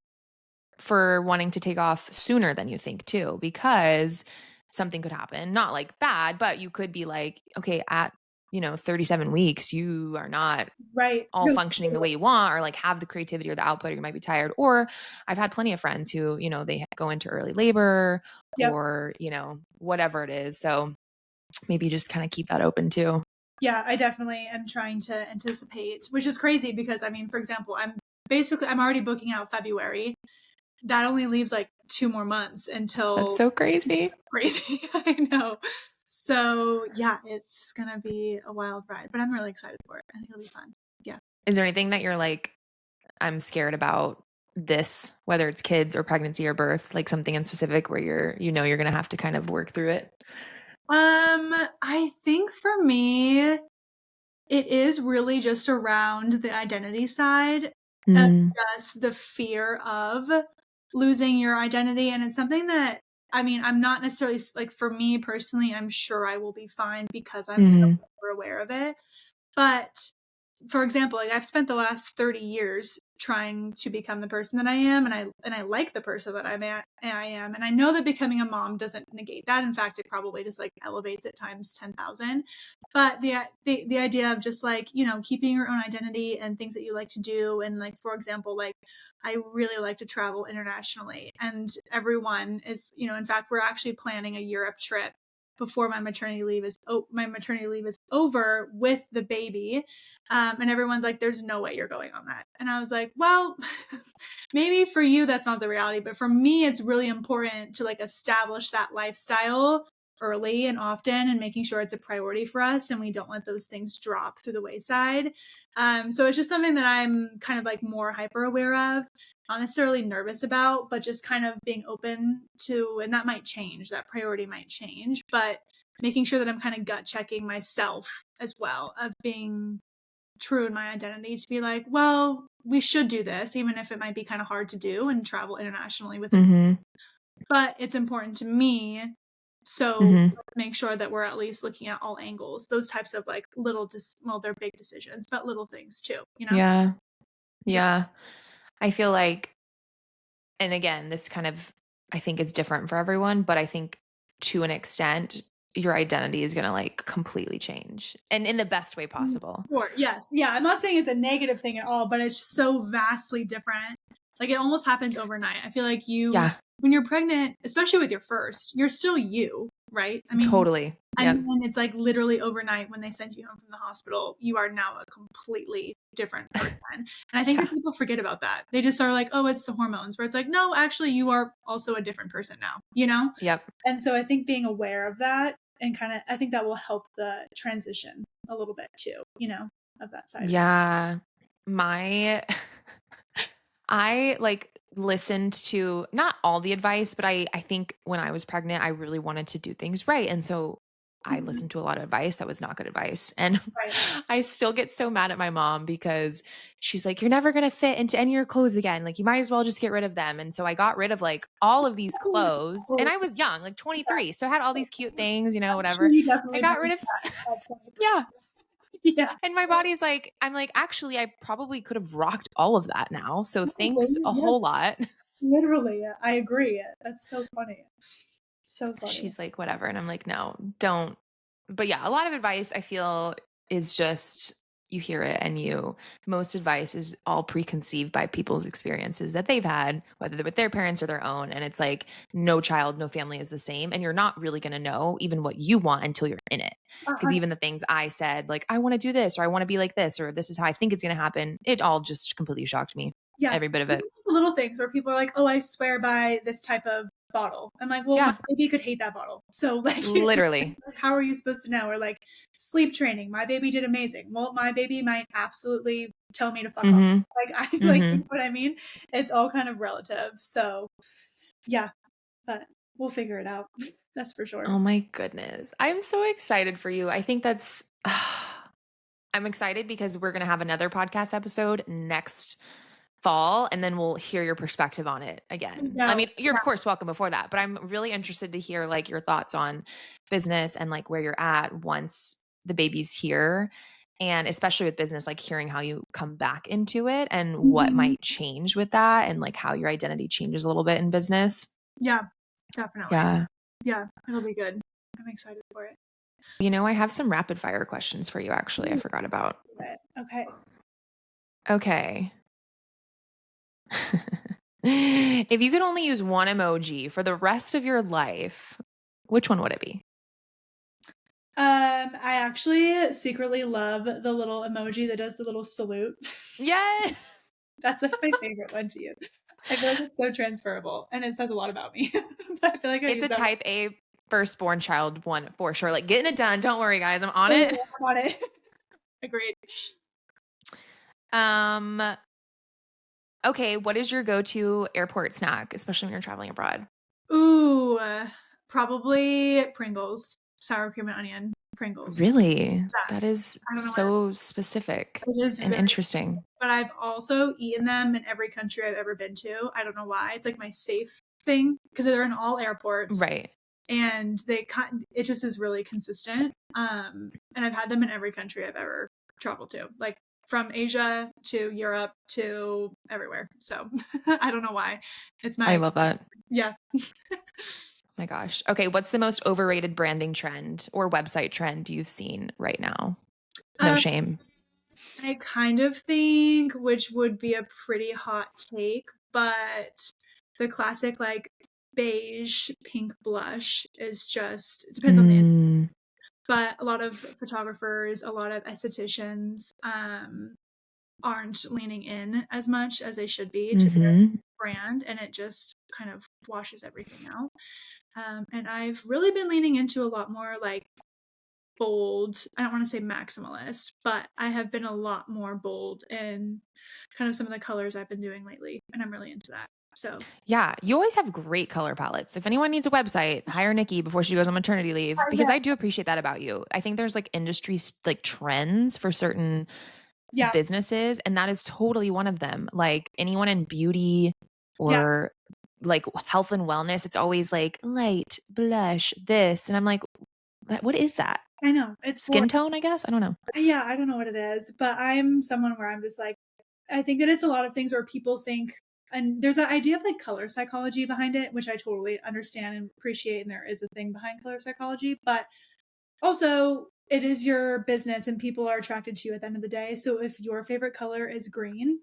A: for wanting to take off sooner than you think too, because something could happen. Not like bad, but you could be like, okay, at 37 weeks, you are not
B: Right.
A: all
B: No,
A: functioning the way you want, or like have the creativity or the output, or you might be tired. Or I've had plenty of friends who, they go into early labor
B: yep.
A: or, whatever it is. So maybe just kind of keep that open too.
B: Yeah, I definitely am trying to anticipate, which is crazy because I mean, for example, I'm already booking out February. That only leaves like 2 more months
A: That's
B: until
A: so
B: it's
A: crazy.
B: so crazy. I know. So yeah, it's gonna be a wild ride, but I'm really excited for it. I think it'll be fun. Yeah.
A: Is there anything that you're like, I'm scared about this, whether it's kids or pregnancy or birth, like something in specific where you're going to have to kind of work through it?
B: I think for me, it is really just around the identity side of
A: Mm,
B: just the fear of losing your identity. And it's something that, I mean, I'm not necessarily like for me personally, I'm sure I will be fine because I'm so
A: mhm,
B: aware of it. But for example, like I've spent the last 30 years trying to become the person that I am, and I like the person that I am, and I know that becoming a mom doesn't negate that. In fact, it probably just like elevates it times 10,000. But the idea of just like, keeping your own identity and things that you like to do, and like for example, like I really like to travel internationally, and everyone is, in fact, we're actually planning a Europe trip before my maternity leave is over with the baby. And everyone's like, there's no way you're going on that. And I was like, well, maybe for you, that's not the reality. But for me, it's really important to like establish that lifestyle early and often, and making sure it's a priority for us and we don't let those things drop through the wayside. So it's just something that I'm kind of like more hyper aware of, not necessarily nervous about, but just kind of being open to, and that might change, that priority might change, but making sure that I'm kind of gut checking myself as well, of being true in my identity to be like, well, we should do this, even if it might be kind of hard to do and travel internationally with it.
A: mhm,
B: But it's important to me. So
A: mhm.
B: let's make sure that we're at least looking at all angles, those types of like well, they're big decisions, but little things too,
A: Yeah.
B: Yeah.
A: Yeah. I feel like, and again, this kind of, I think is different for everyone, but I think to an extent, your identity is going to like completely change and in the best way possible.
B: Sure. Yes. Yeah. I'm not saying it's a negative thing at all, but it's so vastly different. Like it almost happens overnight. I feel like
A: Yeah,
B: when you're pregnant, especially with your first, you're still you, right? I mean,
A: totally.
B: and
A: Yep.
B: then it's like literally overnight when they send you home from the hospital, you are now a completely different person. And I think
A: Yeah.
B: that people forget about that. They just are like, oh, it's the hormones, where it's like, no, actually, you are also a different person now?
A: Yep.
B: And so I think being aware of that and kind of, I think that will help the transition a little bit too, of that side of it.
A: Yeah. My I like listened to not all the advice, but I think when I was pregnant, I really wanted to do things right. And so I
B: Mhm.
A: listened to a lot of advice that was not good advice. And
B: Right.
A: I still get so mad at my mom because she's like, you're never going to fit into any of your clothes again. Like, you might as well just get rid of them. And so I got rid of like all of these clothes. And
B: Oh,
A: I was young, like 23. So I had all these cute things,
B: I'm sure
A: whatever.
B: you
A: I
B: definitely
A: got
B: burned
A: rid of,
B: that at 23.
A: yeah.
B: Yeah.
A: And my body's like, I'm like, actually, I probably could have rocked all of that now. So thanks
B: Probably,
A: a
B: yeah,
A: whole lot.
B: literally, I agree. That's so funny. So funny.
A: She's like, whatever. And I'm like, no, don't. But yeah, a lot of advice I feel is just you hear it and most advice is all preconceived by people's experiences that they've had, whether they're with their parents or their own. And it's like, no child, no family is the same. And you're not really going to know even what you want until you're in it.
B: A
A: Because
B: hun
A: even the things I said, like, I want to do this or I want to be like this or this is how I think it's going to happen, it all just completely shocked me.
B: Yeah.
A: Every bit of it.
B: Even the little things where people are like, "Oh, I swear by this type of bottle." I'm like, "Well, my
A: Yeah,
B: baby could hate that bottle." So, like,
A: literally.
B: how are you supposed to know? Or like sleep training. My baby did amazing. Well, my baby might absolutely tell me to fuck off.
A: Mm
B: Like, I
A: hmm. Mm
B: like,
A: hmm.
B: you know what I mean? It's all kind of relative. So, yeah, but we'll figure it out. That's for sure.
A: Oh my goodness. I'm so excited for you. I think that's I'm excited because we're going to have another podcast episode next fall and then we'll hear your perspective on it again. I
B: No,
A: mean, you're of course welcome before that, but I'm really interested to hear like your thoughts on business and like where you're at once the baby's here. And especially with business, like hearing how you come back into it and what
B: mhm.
A: might change with that and like how your identity changes a little bit in business.
B: Yeah, definitely.
A: Yeah.
B: Yeah, it'll be good. I'm excited for it.
A: I have some rapid fire questions for you, actually. I
B: Ooh,
A: forgot about.
B: okay.
A: Okay. If you could only use one emoji for the rest of your life, which one would it be?
B: I actually secretly love the little emoji that does the little salute.
A: Yeah.
B: That's like my favorite one to use. I feel like it's so transferable and it says a lot about me. But I feel like I
A: It's
B: use
A: a
B: that one.
A: type A firstborn child one for sure. Like getting it done. Don't worry, guys. I'm on
B: Oh,
A: it.
B: I'm on it. Agreed.
A: Um, okay. What is your go-to airport snack, especially when you're traveling abroad?
B: Ooh, probably Pringles, sour cream and onion Pringles.
A: Really?
B: Yeah,
A: That is
B: I don't know what
A: so specific
B: it is
A: and
B: very,
A: interesting.
B: but I've also eaten them in every country I've ever been to. I don't know why. It's like my safe thing because they're in all airports.
A: Right.
B: And it just is really consistent. And I've had them in every country I've ever traveled to, like from Asia to Europe to everywhere. So I don't know why. It's
A: I
B: my
A: love that.
B: yeah.
A: My gosh. Okay, what's the most overrated branding trend or website trend you've seen right now? No
B: Um,
A: shame.
B: I kind of think which would be a pretty hot take, but the classic like beige pink blush is just it depends on the
A: Mm,
B: but a lot of photographers, a lot of estheticians, aren't leaning in as much as they should be to their
A: mm-hmm.
B: brand, and it just kind of washes everything out. And I've really been leaning into a lot more like bold. I don't want to say maximalist, but I have been a lot more bold in kind of some of the colors I've been doing lately, and I'm really into that. So,
A: Yeah, you always have great color palettes. If anyone needs a website, hire Nikki before she goes on maternity leave because
B: yeah,
A: I do appreciate that about you. I think there's like industry like trends for certain
B: yeah,
A: businesses and that is totally one of them. Like anyone in beauty
B: yeah,
A: or like health and wellness, it's always like light, blush, this and I'm like what is that?
B: I know it's boring.
A: Skin tone, I guess? I don't know.
B: Yeah, I don't know what it is, but I'm someone where I'm just like, I think that it's a lot of things where people think, and there's an idea of like color psychology behind it, which I totally understand and appreciate. And there is a thing behind color psychology, but also it is your business and people are attracted to you at the end of the day. So if your favorite color is green,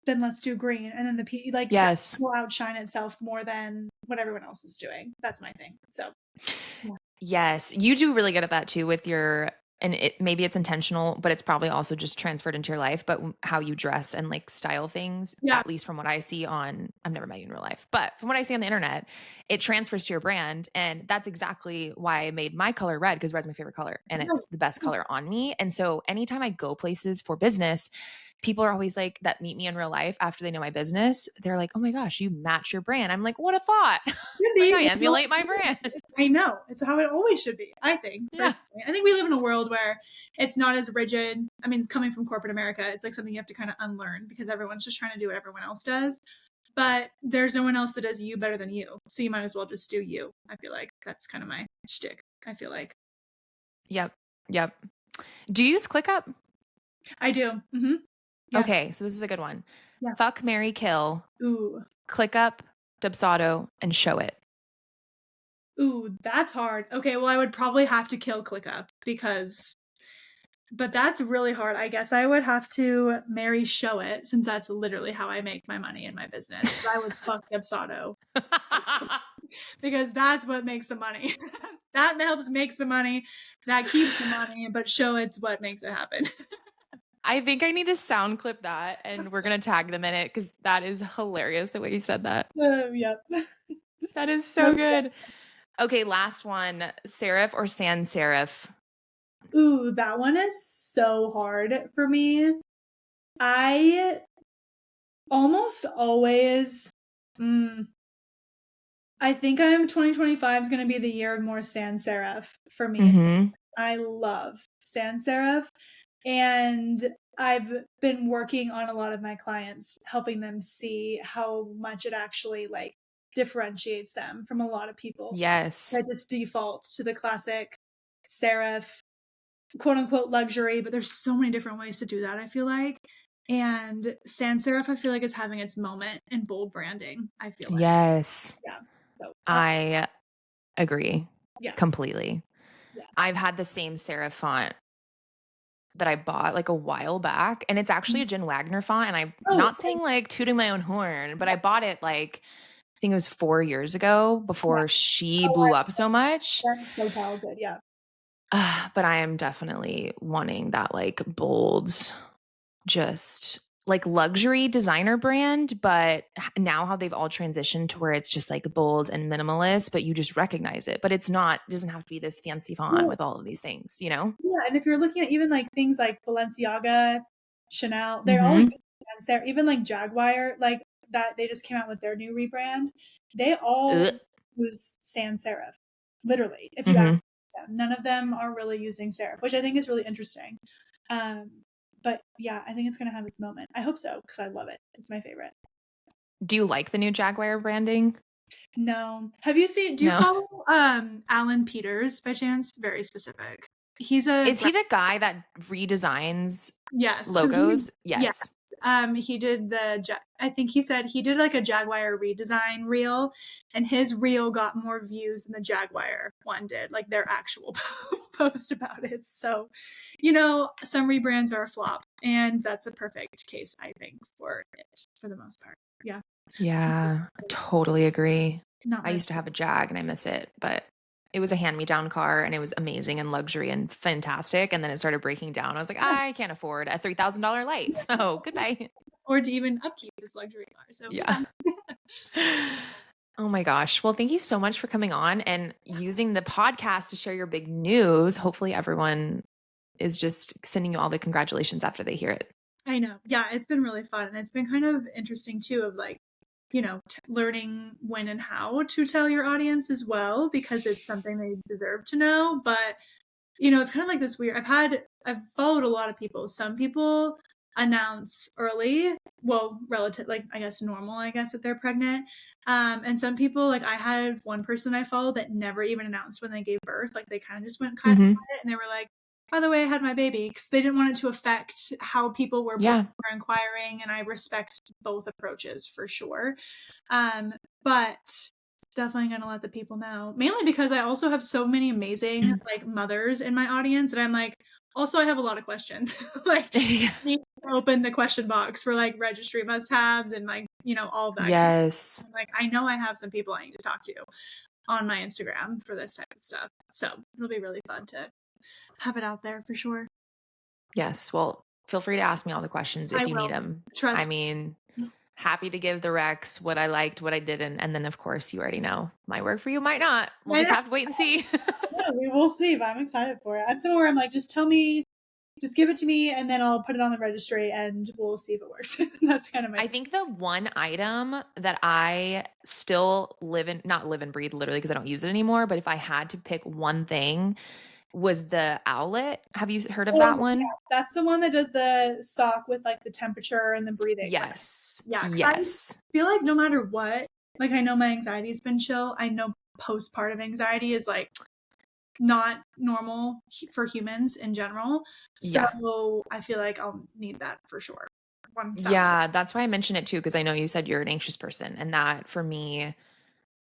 B: then let's do green. And then that
A: Yes.
B: will outshine itself more than what everyone else is doing. That's my thing. So, yeah.
A: Yes, you do really good at that too with your and maybe it's intentional, but it's probably also just transferred into your life, but how you dress and like style things,
B: Yeah.
A: at least from what I see on I've never met you in real life, but from what I see on the internet, it transfers to your brand and that's exactly why I made my color red because red's my favorite color and
B: Yeah.
A: it's the best color on me. And so anytime I go places for business, people are always like that meet me in real life after they know my business. They're like, "Oh my gosh, you match your brand." I'm like, "What a thought."
B: Should
A: Like
B: be.
A: I
B: It's how
A: emulate my brand.
B: I know. It's how it always should be, I think,
A: Yeah.
B: personally. I think we live in a world where it's not as rigid. I mean, coming from corporate America, it's like something you have to kind of unlearn because everyone's just trying to do what everyone else does. But there's no one else that does you better than you. So you might as well just do you. I feel like that's kind of my shtick. I feel like.
A: Yep. Yep. Do you use ClickUp?
B: I do. Yeah.
A: Okay, so this is a good one.
B: Yeah.
A: Fuck, marry, kill,
B: Ooh.
A: ClickUp, Dubsado, and Showit.
B: Ooh, that's hard. Okay, well, I would probably have to kill ClickUp but that's really hard. I guess I would have to marry Showit since that's literally how I make my money in my business. But I would fuck Dubsado because that's what makes the money. That helps makes the money. That keeps the money, but Showit's what makes it happen.
A: I think I need to sound clip that and we're going to tag them in it because that is hilarious the way you said that.
B: Yep.
A: That is so good. Okay, last one. Serif or sans serif?
B: Ooh, that one is so hard for me. I almost always, I think 2025 is going to be the year of more sans serif for me.
A: Mm-hmm.
B: I love sans serif, and I've been working on a lot of my clients, helping them see how much it actually like differentiates them from a lot of people
A: Yes.
B: that just default to the classic serif, quote unquote luxury, but there's so many different ways to do that, I feel like. And sans serif, I feel like, is having its moment in bold branding, I feel like.
A: Yes.
B: Yeah. So,
A: I agree
B: yeah.
A: completely.
B: Yeah.
A: I've had the same serif font that I bought like a while back, and it's actually a Jen Wagner font. And I'm
B: Oh,
A: not saying like tooting my own horn, but I bought it like I think it was 4 years ago
B: yeah.
A: before she
B: Oh,
A: blew up so much.
B: that's so talented. Yeah.
A: But I am definitely wanting that like bold, just like luxury designer brand. But now how they've all transitioned to where it's just like bold and minimalist, but you just recognize it. But it's not, it doesn't have to be this fancy font
B: Yeah.
A: with all of these things, you know?
B: Yeah. And if you're looking at even like things like Balenciaga, Chanel, they're all
A: Mm-hmm.
B: even like Jaguar, like that they just came out with their new rebrand. They all use sans serif, literally. If you
A: Mm-hmm.
B: ask them, none of them are really using serif, which I think is really interesting. Um, but yeah, I think it's gonna have its moment. I hope so because I love it. It's my favorite.
A: Do you like the new Jaguar branding?
B: No, have you seen? Do you
A: No.
B: follow Alan Peters by chance? Very specific. He's a
A: Is he the guy that redesigns
B: yes. So
A: logos?
B: yeah.
A: Yes.
B: He did I think he said he did like a Jaguar redesign reel, and his reel got more views than the Jaguar one did, like their actual post about it. So, some rebrands are a flop, and that's a perfect case, I think, for it for the most part. Yeah.
A: Yeah, I totally agree.
B: Not
A: I
B: my
A: used to have a Jag and I miss it, but it was a hand-me-down car and it was amazing and luxury and fantastic. And then it started breaking down. I was like, I can't afford a $3,000 light. So goodbye.
B: or to even upkeep this luxury car. So
A: Yeah. Oh my gosh. Well, thank you so much for coming on and using the podcast to share your big news. Hopefully, everyone is just sending you all the congratulations after they hear it.
B: I know. Yeah, it's been really fun, and it's been kind of interesting too of like, learning when and how to tell your audience as well because it's something they deserve to know, but it's kind of like this weird I've followed a lot of people. Some people announce early, well, relative, like I guess normal, I guess, if they're pregnant. And some people, like I had one person I followed that never even announced when they gave birth. Like they kind of just went kind of
A: Mm-hmm.
B: quiet and they were like, by the way, I had my baby, because they didn't want it to affect how people were
A: Yeah.
B: inquiring. And I respect both approaches for sure. But definitely gonna let the people know, mainly because I also have so many amazing like mothers in my audience, and I'm like, also I have a lot of questions. Like,
A: Yeah.
B: need to open the question box for like registry must-haves and like all of that.
A: Yes.
B: I'm like, I know I have some people I need to talk to on my Instagram for this type of stuff, so it'll be really fun to have it out there for sure.
A: Yes. Well, feel free to ask me all the questions
B: I
A: if you
B: will.
A: need them.
B: Trust
A: I mean, happy to give the Rex what I liked, what I didn't. And then, of course, you already know might work for you, might not. We'll
B: me.
A: just have to wait and see.
B: Yeah, we will see, but I'm excited for it. I'm somewhere I'm like, just give it to me and then I'll put it on the registry and we'll see if it works. That's kind of my
A: I think the one item that I still not live and breathe literally because I don't use it anymore, but if I had to pick one thing was the owlet. Have you heard of that one?
B: yeah, that's the one that does the sock with like the temperature and the breathing. Right?
A: Yes.
B: Yeah.
A: Yes.
B: I feel like no matter what, like I know my anxiety's been chill. I know postpartum anxiety is like not normal for humans in general.
A: Yeah.
B: So I feel like I'll need that for sure. 1000.
A: Yeah, that's why I mentioned it too, because I know you said you're an anxious person, and that for me,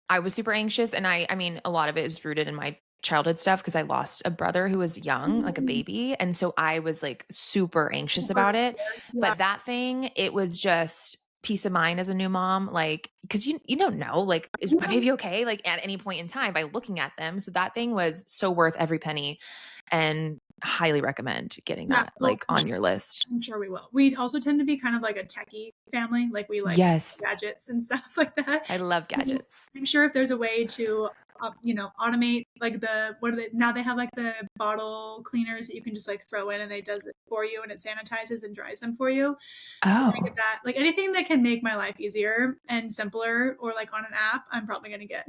A: I was super anxious, and I mean, a lot of it is rooted in my childhood stuff because I lost a brother who was young, like a
B: Mhm.
A: baby, and so I was, like, super anxious
B: Super
A: about it,
B: scared. Yeah.
A: but that thing, it was just peace of mind as a new mom, like, because you don't know, like, is my
B: Yeah.
A: baby okay, like, at any point in time by looking at them, so that thing was so worth every penny, and highly recommend getting
B: Yeah.
A: that,
B: Well,
A: like, on your list.
B: I'm sure we will. We also tend to be kind of like a techie family. Like we like
A: Yes,
B: gadgets and stuff like that.
A: I love
B: So
A: gadgets.
B: I'm sure if there's a way to, automate like what are they now? They have like the bottle cleaners that you can just like throw in and they does it for you and it sanitizes and dries them for you. We're gonna
A: Oh.
B: get that. Like anything that can make my life easier and simpler, or like on an app, I'm probably gonna get.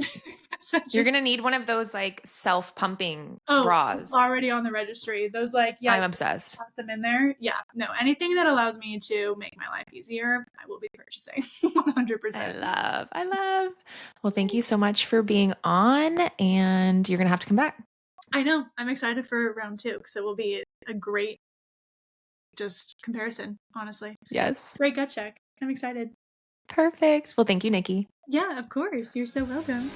B: So
A: You're
B: just
A: gonna need one of those, like, self-pumping
B: oh, it's
A: bras.
B: already on the registry. Those like yeah,
A: I'm obsessed.
B: have them in there. Yeah, no, anything that allows me to make my life easier, I will be purchasing 100%.
A: I love. Well, thank you so much for being on, and you're gonna have to come back.
B: I know. I'm excited for round 2 because it will be a great just comparison, honestly.
A: Yes.
B: Great gut check. I'm excited.
A: Perfect. Well, thank you, Nikki.
B: Yeah, of course. You're so welcome.